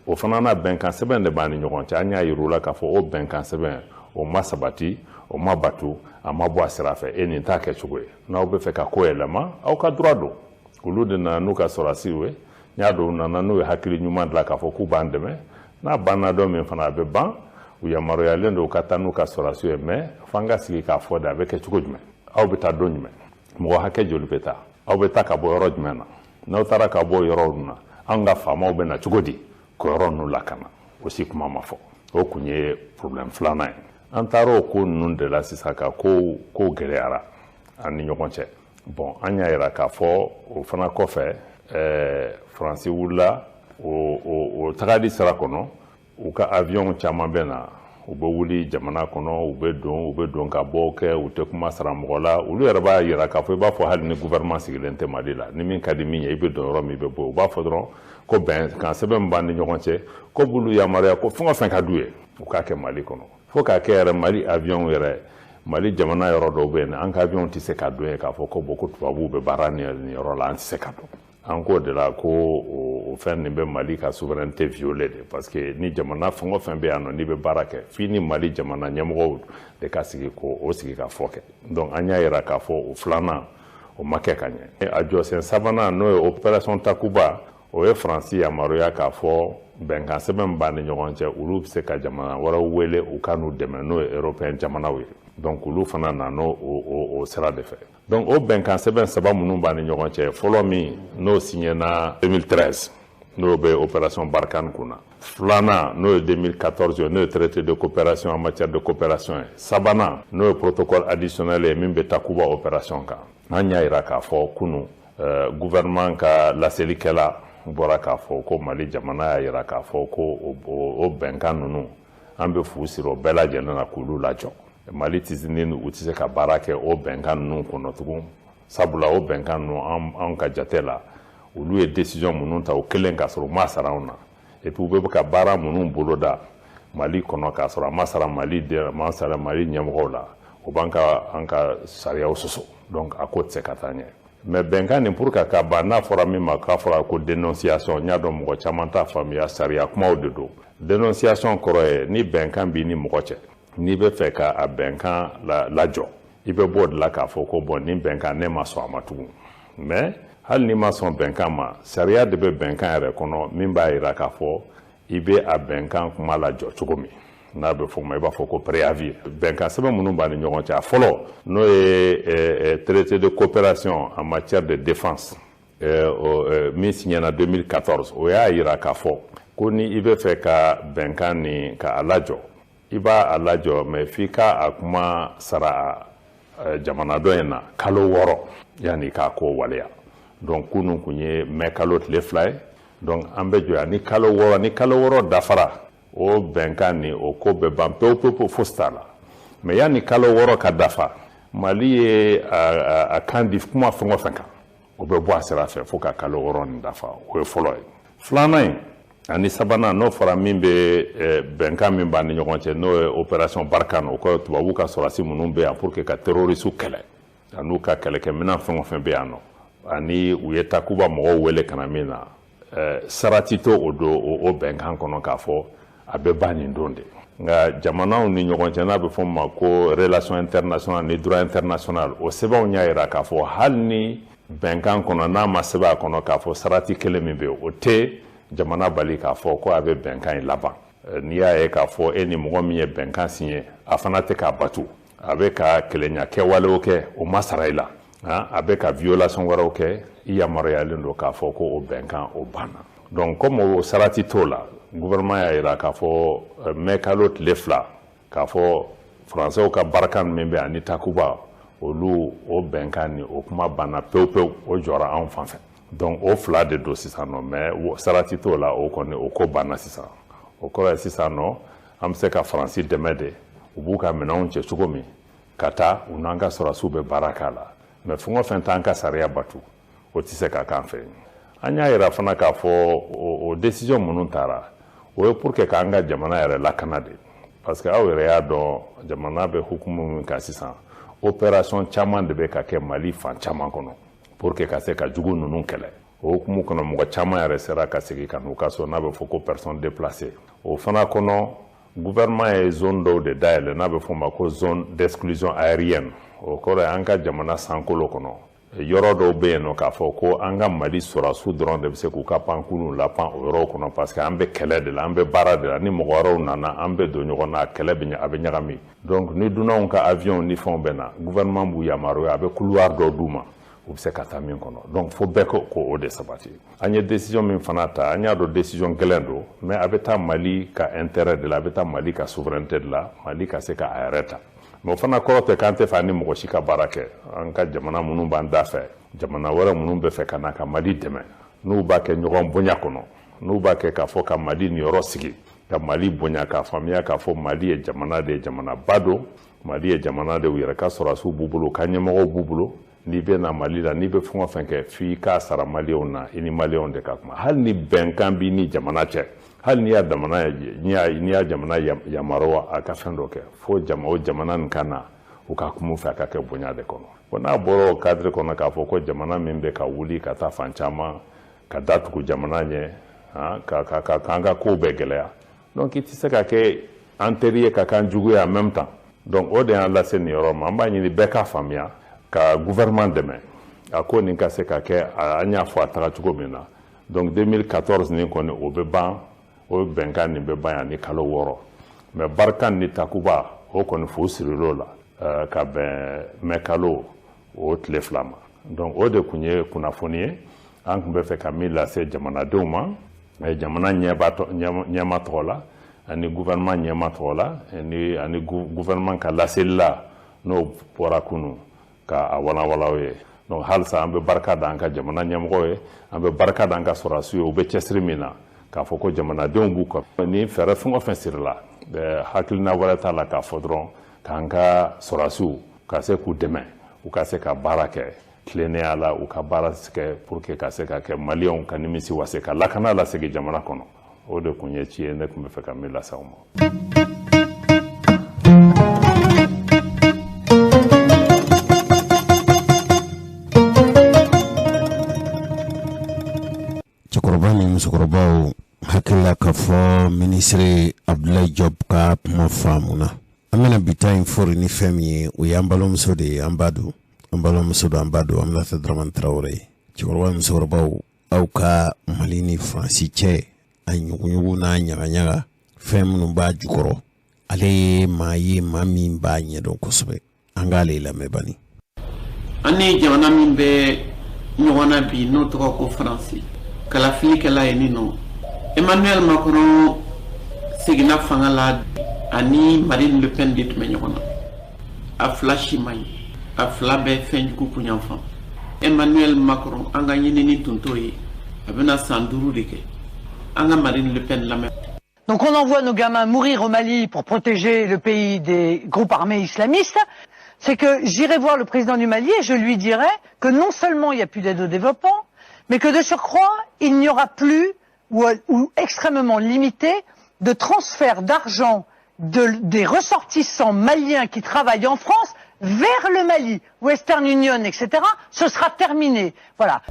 o fana na bɛnkan sɛbɛn de b'an ni ɲɔgɔn cɛ an y'a yir'u la k'a fɔ o bɛnkan sɛbɛn o ma sabati o ma batu a ma bɔ a sira fɛ e nin t'a kɛ cogo ye n'aw bɛ fɛ ka ko yɛlɛma aw ka droit don olu de nana n'u ka sɔrɔsiw ye n y'a dɔn u nana n'u ye hakili ɲuman dilan k'a fɔ k'u b'an dɛmɛ n'a banna dɔ min fana a bɛ ban u yamaruyalen don u ka taa n'u ka sɔrɔsiw ye mais f'an ka sigi k'a fɔ de a bɛ kɛ cogo jumɛn aw bɛ taa don jumɛn mɔgɔ hakɛ joli bɛ taa aw bɛ taa ka bɔ yɔrɔ jumɛn na n'aw taara ka bɔ yɔrɔ ninnu na an ka faamaw bɛ na cogo di ko yɔrɔ ninnu lakana o si kuma ma fɔ o kun ye problème filanan ye an taara o ko ninnu de la sisan ka ko gɛlɛyara an ni ɲɔgɔn cɛ bon an y'a yira k'a fɔ o fana kɔfɛ faransi wulila o tagali sira kɔnɔ u ka avion caman bɛ na u bɛ wuli jamana kɔnɔ u bɛ don ka bɔ kɛ u tɛ kuma sara mɔgɔ la olu yɛrɛ b'a yira k'a fɔ i b'a fɔ hali ni gouvernement sigilen tɛ Mali la ni min ka di min ye i bɛ don yɔrɔ min i bɛ bɔ u b'a fɔ dɔrɔn ko bɛnkan sɛbɛn min b'an ni ɲɔgɔn cɛ ko b'olu yamaruya ko fɛn o fɛn ka d'u ye u k'a kɛ Mali kɔnɔ fo k'a kɛ yɛrɛ Mali avion yɛrɛ Mali jamana yɔrɔ dɔw bɛ yen an ka avion tɛ se ka don ye k'a fɔ ko bon ko tubabuw bɛ baara nin yɔrɔ la an tɛ se ka don an ko de la ko o fɛn nin bɛ Mali ka souveraineté violée de parce que ni jamana fɛn o fɛn bɛ yan nɔ n'i bɛ baara kɛ f'i ni Mali jamana ɲɛmɔgɔw de ka sigi k'o sigi ka fɔ kɛ donc an y'a yira k'a fɔ o filanan o ma kɛ ka ɲɛ a jɔsen sabanan n'o ye opération Takuba o ye faransi yamaruya k'a fɔ bɛnkan sɛbɛn b'an ni ɲɔgɔn cɛ olu bɛ se ka jamana wɛrɛw wele u ka n'u dɛmɛ n'o ye européen jamanaw ye donc olu fana nana o sira de fɛ donc o bɛnkan sɛbɛn saba minnu b'an ni ɲɔgɔn cɛ fɔlɔ min n'o signena 2013 n'o bɛ opération Barkhane kunna filanan n'o ye 2014 n'o ye traité de coopération en matière de coopération ye sabanan n'o ye protocole additionnel ye min bɛ Takuba opération kan an y'a yira k'a fɔ kunun gouvernement ka laselikɛla bɔra k'a fɔ ko Mali jamana y'a yira k'a fɔ ko o bɛnkan ninnu an bɛ fu siri o bɛɛ lajɛlen na k'olu lajɔ Mali tɛ ni u tɛ se ka baara kɛ o bɛnkan ninnu kɔnɔ tugun sabula o bɛnkan ninnu anw ka jate la olu ye décision minnu ta o kelen k'a sɔrɔ u ma sara anw na et puis u bɛ ka baara minnu boloda Mali kɔnɔ k'a sɔrɔ a ma sara Mali ɲɛmɔgɔw la o b'an ka sariyaw sɔsɔ donc a ko tɛ se ka taa ɲɛ mais bɛnkan nin pour que ka ban n'a fɔra min ma k'a fɔra ko dénonciation n y'a dɔn mɔgɔ caman t'a faamuya sariya kumaw de don dénonciation kɔrɔ ye ni bɛnkan b'i ni mɔgɔ cɛ n'i bɛ fɛ ka a bɛnkan lajɔ i bɛ bɔ o de la k'a fɔ ko bon nin bɛnkan ne ma sɔn a ma tugun mais hali n'i ma sɔn bɛnkan ma sariya de bɛ bɛnkan yɛrɛ kɔnɔ min b'a jira k'a fɔ i bɛ a bɛnkan kuma lajɔ cogo min n'a bɛ fɔ ma i b'a fɔ ko préavis bɛnkan sɛbɛn minnu b'a ni ɲɔgɔn cɛ a fɔlɔ n'o ye traité de coopération en matière de défense min signena 2014 o y'a jira k'a fɔ ko ni i bɛ fɛ ka bɛnkan nin ka a lajɔ i b'a a lajɔ mais f'i ka a kuma sara jamana dɔ in na kalo 6 yani k'a ko waleya donc kunun kun ye mai kalo tile 2 ye donc an bɛ jɔ yan ni kalo 6 dafara o bɛnkan ni o ko bɛ ban pewu fosi t'a la mais yani kalo 6 ka dafa Mali ye a kan di kuma fɛn o fɛn kan o bɛ bɔ a sira fɛ fo ka kalo 6 nin dafa o ye fɔlɔ ye filanan in ani sabanan n'o fɔra min bɛ bɛnkan min b'an ni ɲɔgɔn cɛ n'o ye opération Barkhane o ko tubabu ka sɔrɔdasi minnu bɛ yan pour que ka terroristes kɛlɛ an'u ka kɛlɛkɛminɛn fɛn o fɛn bɛ yan nɔ ani u ye Takuba mɔgɔw wele ka na min na sarati to o don o bɛnkan kɔnɔ k'a fɔ a bɛ ban nin don de nka jamanaw ni ɲɔgɔn cɛ n'a bɛ fɔ ma ko relation internationale ni droit international o sɛbɛnw y'a jira k'a fɔ hali ni bɛnkan kɔnɔ n'a ma sɛbɛn a kɔnɔ k'a fɔ sarati kelen min bɛ yen o tɛ jamana bali k'a fɔ ko a bɛ bɛnkan in laban n'i y'a ye k'a fɔ e ni mɔgɔ min ye bɛnkan signé a fana tɛ k'a batu a bɛ ka kɛlɛɲa kɛwalew kɛ o ma sara i la a bɛ ka violation wɛrɛw kɛ i yamaruyalen don k'a fɔ ko o bɛnkan o banna donc comme o sarati t'o la gouvernement y'a jira k'a fɔ mai kalo tile 2 k'a fɔ français ka Barkhane min bɛ ani Takuba olu o bɛnkan ni o kuma banna pewu o jɔra anw fan fɛ donc o 2 de don sisan nɔ mais sarati t'o la o kɔni o ko banna sisan o kɔrɔ ye sisan nɔ an bɛ se ka Faransi dɛmɛ de u b'u ka minɛnw cɛ cogo min ka taa u n'an ka sɔrɔdasiw bɛ baara k'a la mais fɛn o fɛn t'an ka sariya batu o tɛ se ka k'an fɛ an y'a jira fana k'a fɔ o décision minnu taara o ye pour que k'an ka jamana yɛrɛ lakana de parce que aw yɛrɛ y'a dɔn jamana bɛ hukumu min kan sisan opération caman de bɛ ka kɛ Mali fan caman kɔnɔ pour que ka se ka jugu ninnu kɛlɛ o hukumu kɔnɔ mɔgɔ caman yɛrɛ sera ka segin ka n'u ka so n'a bɛ fɔ ko personne déplacée o fana kɔnɔ gouvernement ye zone dɔw de dayɛlɛ n'a bɛ fɔ ma ko zone d'exclusion aérienne o kɔrɔ ye an ka jamana sankolo kɔnɔ yɔrɔ dɔw bɛ yen nɔ k'a fɔ ko an ka Mali sɔrɔdasiw dɔrɔn de bɛ se k'u ka pankuluw lapan o yɔrɔw kɔnɔ parce que an bɛ kɛlɛ de la an bɛ baara de la ni mɔgɔ wɛrɛw nana an bɛ don ɲɔgɔn na kɛlɛ a bɛ ɲagami donc ni dunanw ka avion ni fɛnw bɛ na gouvernement b'u yamaruya a bɛ couloir dɔw d'u ma u bɛ se ka taa min kɔnɔ donc fo bɛɛ ko o de sabati an ye décision min fana ta an y'a dɔn décision gɛlɛn don mais a bɛ taa Mali ka intérêt de la a bɛ taa Mali ka souveraineté de la Mali ka se ka a yɛrɛ ta mais o fana kɔrɔ tɛ k'an tɛ fɛ an ni mɔgɔ si ka baara kɛ an ka jamana minnu b'an da fɛ jamana wɛrɛ minnu bɛ fɛ ka na ka Mali dɛmɛ n'u b'a kɛ ɲɔgɔn bonya kɔnɔ n'u b'a kɛ k'a fɔ ka Mali niyɔrɔ sigi ka Mali bonya k'a faamuya k'a fɔ Mali ye jamana de ye jamanaba don Mali ye jamana de u yɛrɛ ka sɔrɔdasiw b'u bolo ka ɲɛmɔgɔw b'u bolo n'i bɛ na Mali la n'i bɛ fɛn o fɛn kɛ f'i k'a sara maliyɛnw na i ni maliyɛnw de ka kuma hali ni bɛnkan b'i ni jamana cɛ hali n'i y'a jamana yamaruya a ka fɛn dɔ kɛ fo o jamana nin ka na u ka kuma fɛ a ka kɛ bonya de kɔnɔ bon n'a bɔra o cadre kɔnɔ k'a fɔ ko jamana min bɛ ka wuli ka taa fan caman ka datugu jamana ɲɛ k'an ka kow bɛɛ gɛlɛya donc i tɛ se ka kɛ an teri ye ka k'an jugu ye en même temps donc o de y'an lase nin yɔrɔ ma an b'a ɲini bɛɛ k'a faamuya ka gouvernement dɛmɛ a ko nin ka se ka kɛ an y'a fɔ a taga cogo min na donc 2014 nin kɔni o bɛ ban o bɛnkan nin bɛ ban yan ni kalo 6 mais Barkhane ni Takuba o kɔni fo siril'o la ka bɛn mai kalo o tile 2 ma donc o de kun ye kunnafoni ye an kun bɛ fɛ ka min lase jamanadenw ma jamana ɲɛma tɔgɔ la ani gouvernement ɲɛma tɔgɔ la ani gouvernement ka laseli la n'o bɔra kunun k'a walawalaw ye donc halisa an bɛ barika da an ka jamana ɲɛmɔgɔw ye an bɛ barika da an ka sɔrɔdasiw ye u bɛ cɛsiri min na k'a fɔ ko jamanadenw b'u kɔ ni fɛɛrɛ fɛn o fɛn sirila hakilina wɛrɛ t'a la k'a fɔ dɔrɔn k'an ka sɔrɔdasiw ka se k'u dɛmɛ u ka se ka baara kɛ tilennenya la u ka baara kɛ pour que ka se ka kɛ maliyɛnw ka nimisi wase ka lakana lasegin jamana kɔnɔ o de kun ye ci ye ne tun bɛ fɛ ka min lase aw ma. cɛkɔrɔba ni musokɔrɔbaw hakilila k'a fɔ minisiri Abdoulaye Diop ka kuma faamuna an bɛna bi ta in fɔri ni fɛn min ye o y'an balimamuso de ye an b'a dɔn Aminata Dramane Traoré cɛkɔrɔba ni musokɔrɔbaw aw ka Mali ni Faransi cɛ a ɲuguɲugu n'a ɲagaɲaga fɛn minnu b'a jukɔrɔ ale ye maa min b'a ɲɛdɔn kosɛbɛ an k'ale lamɛn bani. an ni jamana min bɛ ɲɔgɔn na bi n'o tɔgɔ ko Faransi kalafilikɛla ye nin nɔ Emmanuel Macron seginna fanga la ani Marine Le Pen de tun bɛ ɲɔgɔn na a fila si man ɲi a fila bɛɛ fɛn jugu kunyanfan Emmanuel Macron an ka ɲinini tun t'o ye a bɛna san 5 de kɛ an ka Marine Le Pen lamɛn. Donc on envoie nos gamins mourir au Mali pour protéger le pays des groupes armés islamistes. C'est que j'irai voir le président du Mali et je lui dirai que non seulement il n'y a plus d'aide au développement, mais que de surcroît, il n'y aura plus ou extrêmement limité de transfert d'argent des ressortissants maliens qui travaillent en France vers le Mali, Western Union, etc. Ce sera terminé. Voilà.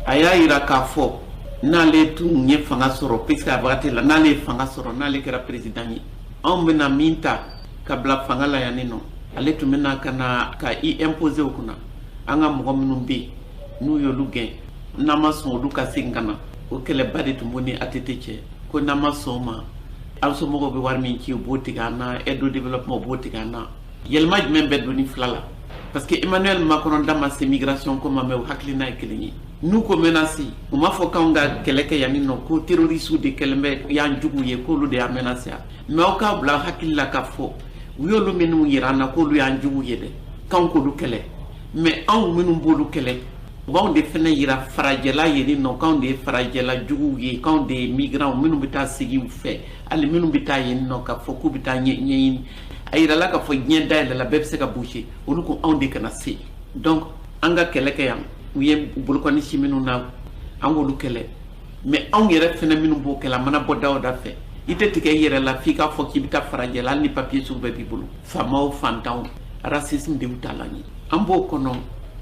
N'ale tu nye fanga soro puisque abati la n'ale fanga soro n'ale kera président yi on bena minta kabla fanga la yanino ale tu mena kana ka I imposer okuna anga mɔgɔ minnu be n'u yolu gɛn n'ama sɔn olu ka segin kana o kɛlɛba de tun b'o ni ATT cɛ ko n'ama sɔn ma aw somɔgɔw bɛ wari min ci u b'o tigɛ an na aide au développement u b'o tigɛ an na yɛlɛma jumɛn bɛ don ni fila la parce que Emmanuel Macron dama se migration ko ma mɛ o hakilina ye kelen ye nous ko menacé o ma fɔ k'anw ka kɛlɛ kɛ yan nɔ ko terroriste de kɛlen bɛ y'an jugu ye k'olu de y'a menacé mais aw k'a bila hakili la k'a fɔ u y'olu minnu yira an na k'olu y'an jugu ye dɛ k'anw k'olu kɛlɛ mais anw minnu b'olu kɛlɛ u b'anw de fɛnɛ yira farajɛla ye nɔ k'anw de ye farajɛla juguw ye k'anw de ye migrants minnu bɛ taa sigi u fɛ hali minnu bɛ taa yen nɔ k'a fɔ k'u bɛ taa ɲɛɲini a yirala k'a fɔ diɲɛ dayɛlɛla bɛɛ bɛ se ka bouger olu ko anw de kana se donc an ka kɛlɛ kɛ yan u ye bolokɔni si minnu na an k'olu kɛlɛ mais anw yɛrɛ fɛnɛ minnu b'o kɛlɛ a mana bɔ da o da fɛ i tɛ tigɛ i yɛrɛ la f'i k'a fɔ k'i bɛ taa farajɛla hali ni papier sugu bɛɛ b'i bolo faamaw fantanw racisme de y'u ta la ɲɛ an b'o kɔnɔ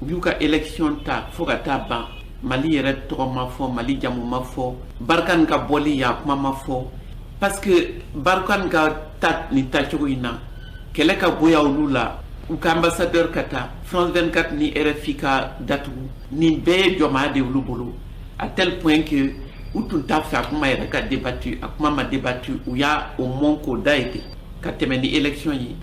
u y'u ka élection ta fo ka taa ban Mali yɛrɛ tɔgɔ ma fɔ Mali jamu ma fɔ Barkhane ka bɔli yan kuma ma fɔ parce que Barkhane ka ta nin tacogo in na kɛlɛ ka goya olu la u ka ambassadeur ka taa France 24 ni RFI ka datugu nin bɛɛ ye jɔnmaya de olu bolo à tel point que u tun t'a fɛ a kuma yɛrɛ ka débattu a kuma ma débattu u y'a au moins k'o da ye ten ka tɛmɛ ni élection ye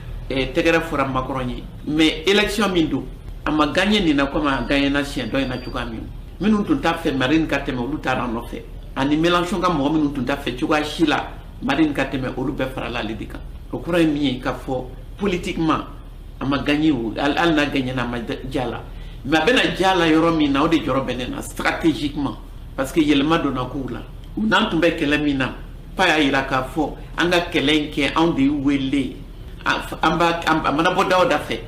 tɛgɛrɛ fɔra Macron ye mais élection min don a ma gagné nin na comme a gagné na siɲɛ dɔ in na cogoya min minnu tun t'a fɛ Marine ka tɛmɛ olu taara nɔfɛ ani Mélenchon ka mɔgɔ minnu tun t'a fɛ cogoya si la Marine ka tɛmɛ olu bɛɛ farala ale de kan o kɔrɔ ye min ye k'a fɔ politiquement a ma gagné o hali n'a gagné na a ma diya la mais a bɛna diya la yɔrɔ min na o de jɔrɔ bɛ ne na stratégiquement parce que yɛlɛma donna kow la u n'an tun bɛ kɛlɛ min na pa y'a yira k'a fɔ an ka kɛlɛ in kɛ anw de y'u wele a mana bɔ da o da fɛ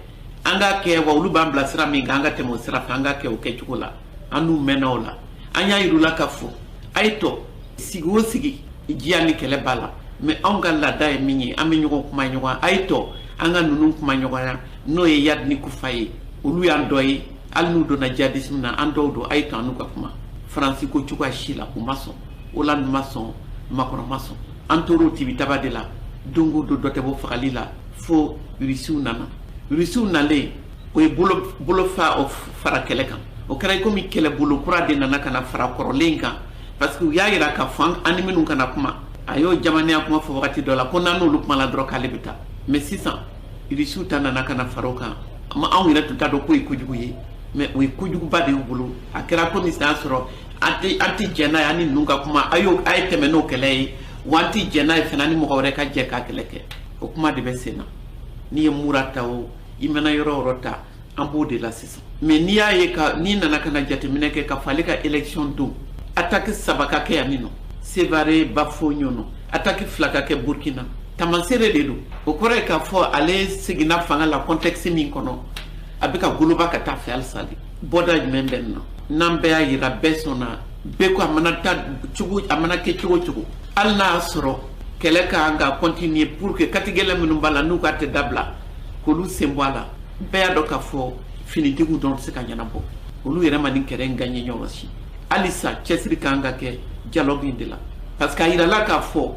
an k'a kɛ wa olu b'an bila sira min kan an ka tɛmɛ o sira fɛ an k'a kɛ o kɛcogo la an n'u mɛnna o la an y'a yir'u la k'a fɔ a ye tɔ sigi o sigi diya ni kɛlɛ b'a la mais anw ka laada ye min ye an bɛ ɲɔgɔn kuma ɲɔgɔn a ye tɔ an ka ninnu kuma ɲɔgɔnya n'o ye Yad ni Kufa ye olu y'an dɔ ye hali n'u donna djihadisme na an dɔw don a ye to an n'u ka kuma Faransi ko cogoya si la u ma sɔn Hollande ma sɔn Macron ma sɔn an tor'o tibitaba de la don o don dɔ tɛ bɔ fagali la fo Rusiw nana Rusiw nalen o ye bolo fara kɛlɛ kan o kɛra komi kɛlɛ bolo kura de nana ka na fara kɔrɔlen kan parce que u y'a yira k'a fɔ an ni minnu kana kuma a y'o jamanaya kuma fɔ wagati dɔ la ko n'an n'olu kuma la dɔrɔn k'ale bɛ taa mais sisan Rusiw ta nana ka na fara o kan anw yɛrɛ tun t'a dɔn k'o ye kojugu ye mais o ye kojuguba de y'u bolo a kɛra komi sisan y'a sɔrɔ an tɛ jɛn n'a ye an ni ninnu ka kuma a ye tɛmɛ n'o kɛlɛ ye wa an tɛ jɛn n'a ye fana an ni mɔgɔ wɛrɛ ka jɛ k'a kɛlɛ kɛ o kuma de bɛ sen na n'i ye mura ta o i mana yɔrɔ o yɔrɔ ta an b'o de la sisan mais n'i y'a ye n'i nana ka na jateminɛ kɛ k'a fɔ ale ka élection don attaque 3 ka kɛ yan nɔ Sévaré Bafouillon attaque 2 ka kɛ Burkina tamasere de don o kɔrɔ ye k'a fɔ ale seginna fanga la contexte min kɔnɔ a bɛ ka goloba ka taa fɛ halisa de bɔda jumɛn bɛ nin na n'an bɛɛ y'a yira bɛɛ sɔnna bɛɛ ko a mana kɛ cogo cogo hali n'a y'a sɔrɔ kɛlɛ ka kan ka continuer pour que katigɛlɛ minnu b'a la n'u ka tɛ dabila k'olu sen bɔ a la bɛɛ y'a dɔn k'a fɔ finitigiw dɔrɔn tɛ se ka ɲɛnabɔ olu yɛrɛ ma nin kɛlɛ in gagné ɲɔgɔn si halisa cɛsiri ka kan ka kɛ dialogue in de la parce que a yirala k'a fɔ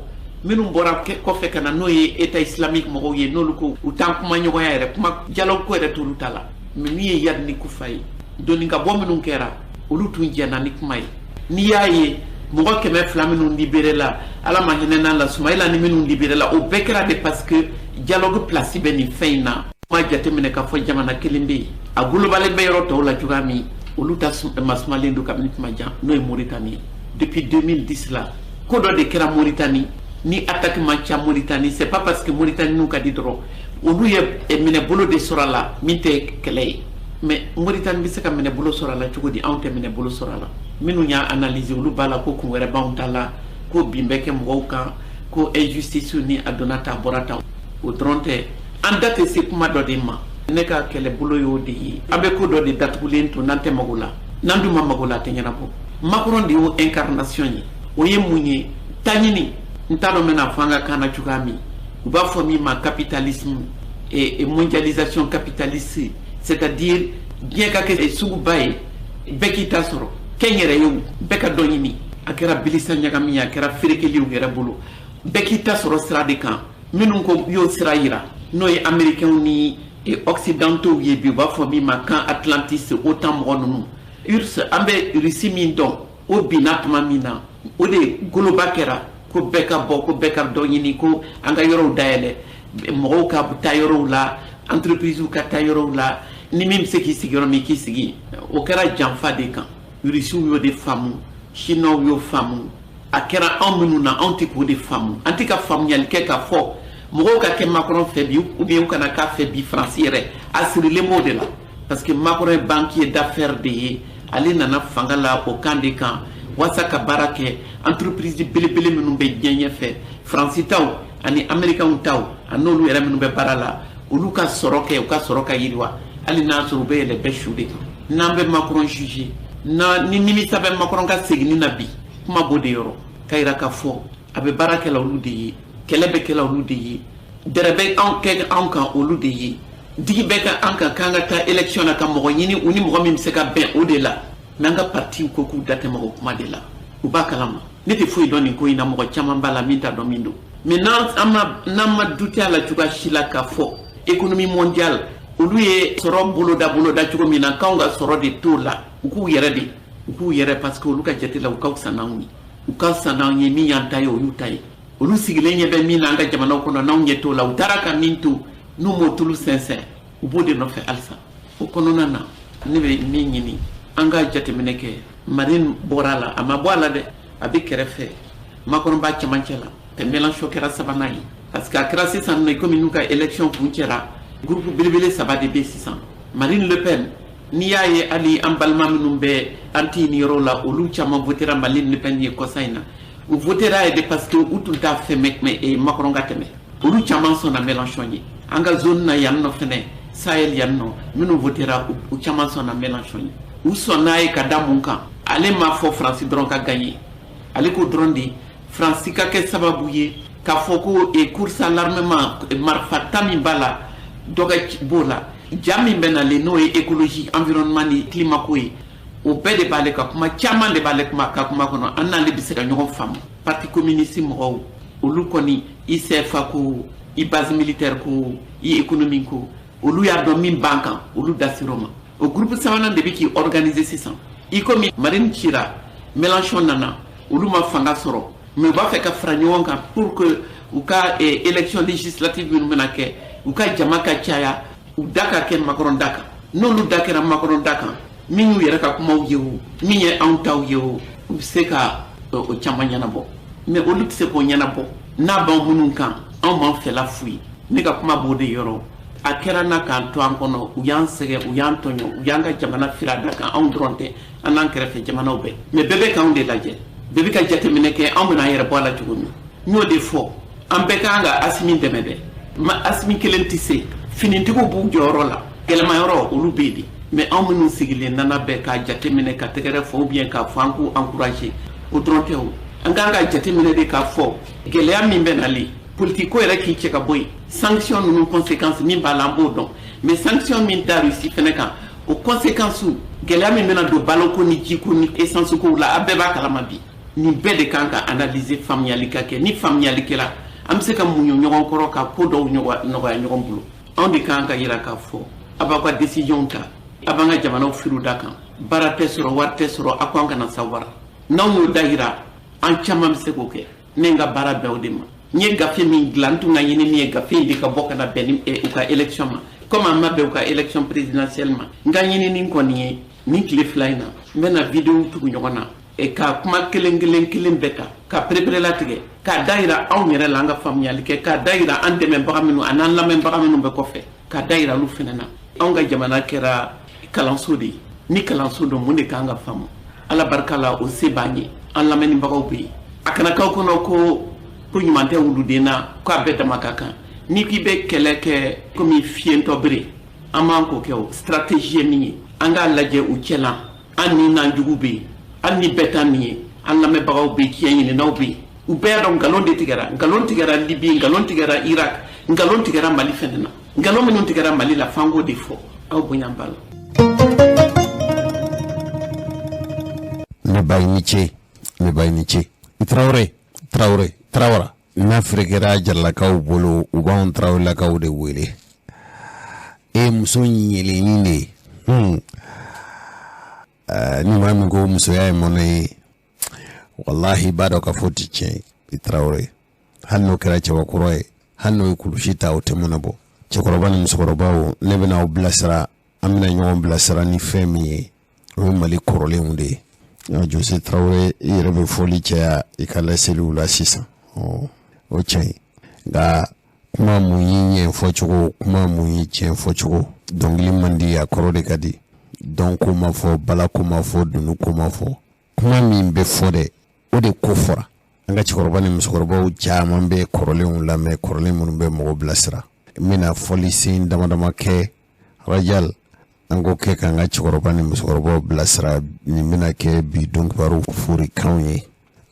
minnu bɔra kɔfɛ ka na n'o ye état islamique mɔgɔw ye n'olu ko u t'an kuma ɲɔgɔnya yɛrɛ kuma dialogue ko yɛrɛ t'olu ta la mais min ye Yad ni Kufa ye doni ka bɔ minnu kɛra olu tun jɛnna ni kuma ye n'i y'a ye mɔgɔ 200 minnu libéré la ala ma hinɛ n'a la Sumayila ni minnu libéré la o bɛɛ kɛra de parce que dialogue place bɛ nin fɛn in na kuma jateminɛ k'a fɔ jamana kelen bɛ yen a golobalen bɛ yɔrɔ tɔw la cogoya min olu ta masumalen don kabini kuma jan n'o ye Mauritanie depuis 2010 la ko dɔ de kɛra Mauritanie ni attaque man ca Mauritanie c'est pas parce que Mauritanie n'u ka di dɔrɔn olu ye minɛ bolo de sɔrɔ a la min tɛ kɛlɛ ye mais Mauritanie bɛ se ka minɛ bolo sɔrɔ a la cogo di anw tɛ minɛ bolo sɔrɔ a la minnu y'a analyser olu b'a la ko kun wɛrɛ b'anw ta la ko bin bɛ kɛ mɔgɔw kan ko injustice ni a donna ta a bɔra ta o dɔrɔn tɛ an da tɛ se kuma dɔ de ma ne ka kɛlɛbolo y'o de ye an bɛ ko dɔ de datugulen to n'an tɛ mago la n'an dun ma mago la a tɛ ɲɛnabɔ Macron de y'o incarnation ye o ye mun ye taɲini n t'a dɔn n bɛna fɔ an ka kan na cogoya min u b'a fɔ min ma capitalisme et mondialisation capitaliste c'est-à-dire diɲɛ ka kɛ suguba ye bɛɛ k'i ta sɔrɔ kɛn yɛrɛ ye bɛɛ ka dɔ ɲini a kɛra bilisa ɲagami a kɛra ferekeliw yɛrɛ bolo bɛɛ k'i ta sɔrɔ sira de kan minnu ko y'o sira yira n'o ye américains ni occidentaux ye bi u b'a fɔ min ma kan Atlantis OTAN mɔgɔ ninnu URSS an bɛ Russie min dɔn o binna tuma min na o de goloba kɛra ko bɛɛ ka bɔ ko bɛɛ ka dɔ ɲini ko an ka yɔrɔw dayɛlɛ mɔgɔw ka taa yɔrɔw la entreprises ka taa yɔrɔw la ni min bɛ se k'i sigi yɔrɔ min k'i sigi o kɛra janfa de kan Russiw y'o de faamu Chinois y'o faamu a kɛra anw minnu na anw tɛ k'o de faamu an tɛ ka faamuyali kɛ k'a fɔ mɔgɔw ka kɛ Macron fɛ bi ou bien u kana k'a fɛ bi France yɛrɛ a sirilen b'o de la parce que Macron ye banquier d'affaires de ye ale nana fanga la o kan de kan walasa ka baara kɛ entreprise belebele minnu bɛ diɲɛ ɲɛfɛ France taw ani Américains taw ani n'olu yɛrɛ minnu bɛ baara la olu ka sɔrɔ kɛ u ka sɔrɔ ka yiriwa hali n'a sɔrɔ u bɛ yɛlɛ bɛɛ su de kan n'an bɛ Macron juger ni nimisa bɛ Macron ka seginni na bi kuma b'o de yɔrɔ ka yira k'a fɔ a bɛ baara kɛla olu de ye kɛlɛ bɛ kɛla olu de ye dɛrɛ bɛ kɛ anw kan olu de ye digi bɛ ka an kan k'an ka taa élection na ka mɔgɔ ɲini u ni mɔgɔ min bɛ se ka bɛn o de la mais an ka parti ko k'u da tɛmɛ o kuma de la u b'a kalama ne tɛ foyi dɔn nin ko in na mɔgɔ caman b'a la min t'a dɔn min don mais n'an ma dute a la cogoya si la k'a fɔ économie mondiale olu ye sɔrɔ boloda cogo min na k'anw ka sɔrɔ de t'o la u k'u yɛrɛ parce que olu ka jate la u ka fisa n'anw ye u ka fisa n'anw ye min y'an ta ye o y'u ta ye olu sigilen ɲɛ bɛ min na an ka jamanaw kɔnɔ n'anw ɲɛ t'o la u taara ka min to n'u m'o tulu sɛnsɛn u b'o de nɔfɛ halisa o kɔnɔna na ne bɛ min ɲini an ka jateminɛ kɛ Marine bɔra a la a ma bɔ a la dɛ a bɛ kɛrɛfɛ Macron b'a cɛmancɛ la ka Mélenchon kɛra sabanan ye parce que a kɛra sisan nɔ komi n'u ka élection kun cɛra groupe belebele saba de bɛ sisan Marine Le Pen n'i y'a ye hali an balima minnu bɛ anti nin yɔrɔ la olu caman votera Marine Le Pen ye kɔsa in na u votera ye de parce que u tun t'a fɛ Macron ka tɛmɛ olu caman sɔnna Mélenchon ye an ka zone na yan nɔ fɛnɛ Sahel yan nɔ minnu votera u caman sɔnna Mélenchon ye u sɔnna ye ka da mun kan ale m'a fɔ France dɔrɔn ka gagner ale ko dɔrɔn de France ka kɛ sababu ye k'a fɔ ko course à l'armement marifa ta min b'a la dɔ ka b'o la ja min bɛ nalen n'o ye écologie environnement ni climat ko ye o bɛɛ de b'ale ka kuma caman de b'ale ka kuma kɔnɔ an n'ale bɛ se ka ɲɔgɔn faamu parti communiste mɔgɔw olu kɔni i CFA ko i base militaire ko i économie ko olu y'a dɔn min b'an kan olu da sir'o ma o groupe sabanan de bɛ k'i organiser sisan i komi Marine cira Mélenchon nana olu ma fanga sɔrɔ mais u b'a fɛ ka fara ɲɔgɔn kan pour que u ka élection législative minnu bɛna kɛ u ka jama ka caya u da ka kɛ Macron da kan n'olu da kɛra Macron da kan min y'u yɛrɛ ka kumaw ye o min ye anw taw ye o u bɛ se ka o caman ɲɛnabɔ mais olu tɛ se k'o ɲɛnabɔ n'a b'an minnu kan anw b'an fɛla f'u ye ne ka kuma b'o de yɔrɔ a kɛra na k'an to an kɔnɔ u y'an sɛgɛn u y'an tɔɲɔ u y'an ka jamana fira da kan anw dɔrɔn tɛ an n'an kɛrɛfɛ jamanaw bɛɛ mais bɛɛ bɛ k'anw de lajɛ bɛɛ bɛ ka jateminɛ kɛ anw bɛna an yɛrɛ bɔ a la cogo min n y'o de fɔ an bɛɛ k'an ka Asimi dɛmɛ dɛ Asimi kelen tɛ se finitigiw b'u jɔyɔrɔ la gɛlɛmayɔrɔ olu bɛ yen de mais anw minnu sigilen nana bɛɛ k'a jateminɛ ka tɛgɛrɛ fɔ ou bien k'a fɔ an k'u encourager o dɔrɔn tɛ o an k'an ka jateminɛ de k'a fɔ gɛlɛya min bɛ nalen politique ko yɛrɛ k'i cɛ ka bɔ yen sanction ninnu conséquence min b'a la an b'o dɔn mais sanction min da Russie fɛnɛ kan o conséquence gɛlɛya min bɛna don baloko ni jiko ni essence kow la a bɛɛ b'a kalama bi nin bɛɛ de kan ka analyser faamuyali ka kɛ ni faamuyali kɛra an bɛ se ka muɲu ɲɔgɔn kɔrɔ ka ko dɔw nɔgɔya ɲɔgɔn bolo anw de kan ka yira k'a fɔ a b'aw ka décision ta a b'an ka jamanaw firiw da kan baara tɛ sɔrɔ wari tɛ sɔrɔ a ko an kana sa wara n'anw y'o da yira an caman bɛ se k'o kɛ ne n ka baara bɛn o de ma n ye gafe min dilan n tun ka ɲini min ye gafe in de ka bɔ ka na bɛn ni u ka élection ma comme an ma bɛn u ka élection présidentielle ma n ka ɲinini kɔni ye nin tile fila in na n bɛna vidéo tugu ɲɔgɔn na ka kuma kelen bɛɛ kan ka pereperelatigɛ k'a da yira anw yɛrɛ la an ka faamuyali kɛ k'a da yira an dɛmɛbaga minnu a n'an lamɛnbaga minnu bɛ kɔfɛ k'a da yira olu fana na anw ka jamana kɛra kalanso de ni kalanso don mun de kan ka faamu ala barika la o se b'an ye an lamɛnibagaw bɛ yen a kana k'aw kɔnɔ ko ɲuman tɛ wuluden na k'a bɛɛ dama ka kan ni k'i bɛ kɛlɛ kɛ komi fiyɛntɔ bere an b'an k'o kɛ o stratégie ye min ye an k'a lajɛ u cɛla an ni n'an jugu bɛ yen hali ni bɛɛ ta nin ye an lamɛnbagaw bɛ yen tiɲɛ ɲininaw bɛ yen u bɛɛ y'a dɔn nkalon de tigɛra Libi nkalon tigɛra Irak nkalon tigɛra Mali fɛnɛ na nkalon minnu tigɛra Mali la f'an k'o de fɔ aw bonya b'a la. ne bayi ni ce Traoré n'a ferekera jarlakaw bolo u b'anw Traorélakaw de wele muso ɲɛlennin de ni maa min ko musoya ye mɔnɛ ye wallahi b'a dɔn ka fɔ ti tiɲɛ i Traoré hali n'o kɛra cɛbakɔrɔ ye hali n'o ye kulusi ta o tɛ mɔnɛ bɔ cɛkɔrɔba ni musokɔrɔbaw ne bɛna aw bilasira an bɛna ɲɔgɔn bilasira ni fɛn min ye o ye Mali kɔrɔlenw de ye Jose Traoré i yɛrɛ bɛ fɔli cɛya i ka laseliw la sisan o tiɲɛ nka kuma mun y'i ɲɛ fɔcogo kuma mun y'i tiɲɛ fɔcogo dɔnkili man di a kɔrɔ de ka di dɔn ko ma fɔ bala ko ma fɔ dunu ko ma fɔ kuma min bɛ fɔ dɛ o de ko fɔra an ka cɛkɔrɔba ni musokɔrɔbaw caman bɛ kɔrɔlenw lamɛn kɔrɔlen minnu bɛ mɔgɔw bilasira n bɛna fɔli sen dama dama kɛ Rajal an ko kɛ k'an ka cɛkɔrɔba ni musokɔrɔbaw bilasira nin bɛna kɛ bi dɔnkibaru forikanw ye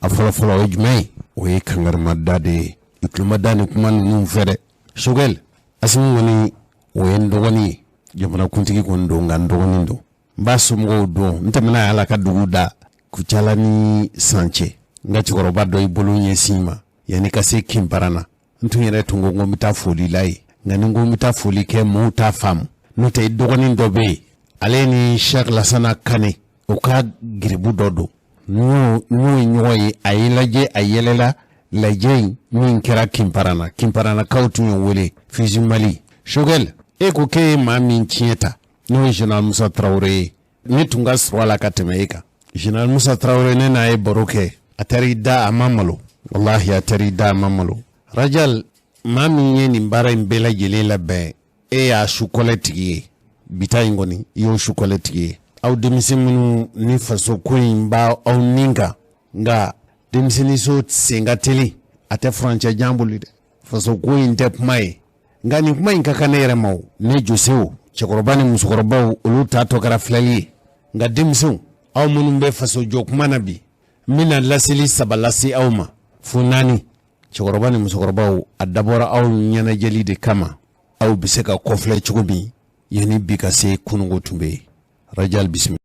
a fɔlɔfɔlɔ o ye jumɛn ye o ye kangarimada de ye i tulomada ni kuma ninnu fɛ dɛ Choguel Asimi kɔni o ye n dɔgɔnin ye jamanakuntigi kɔni don nka n dɔgɔnin don n b'a somɔgɔw dɔn n tɛmɛna Ala ka dugu da Kucala ni san cɛ n ka cɛkɔrɔba dɔ i bolo ɲɛsin ma yanni ka se Kinparana n tun yɛrɛ tun ko n bɛ taa foli la ye nka ni n ko n bɛ taa foli kɛ mɔɔw t'a faamu n'o tɛ i dɔgɔnin dɔ bɛ yen ale ni Cheikh Lassana Kane o ka giribu dɔ don n'o ye ɲɔgɔn ye a y'i lajɛ a yɛlɛla lajɛ in min kɛra Kinparanakaw tun ye wele Fizi Mali Choguel e ko k'e ye maa min tiɲɛ ta n'o ye Général Musa Traoré ye ne tun ka sɔrɔ a la ka tɛmɛ e kan Général Musa Traoré ne n'a ye baro kɛ a taara i da a ma malo wallahi a taara i da a ma malo Rajal maa min ye nin baara in bɛɛ lajɛlen labɛn e y'a su kɔlɛ tigi ye bita in kɔni i y'o su kɔlɛ tigi ye aw denmisɛn minnu ni faso ko in b'a aw nin kan nka denmisɛnninso sen ka teli a tɛ furancɛ jan boli dɛ faso ko in tɛ kuma ye nka nin kuma in ka kan ne yɛrɛ ma o ne Josew cɛkɔrɔba ni musokɔrɔbaw olu taatɔ kɛra filɛli ye nka denmisɛnw aw minnu bɛ faso jɔ kuma na bi n bɛna laseli 3 lase aw ma fo 4 cɛkɔrɔba ni musokɔrɔbaw a dabɔra aw ɲɛnajɛli de kama aw bɛ se ka kɔfilɛ cogo min yanni bi ka se kunungo tun bɛ yen Rajal bisimila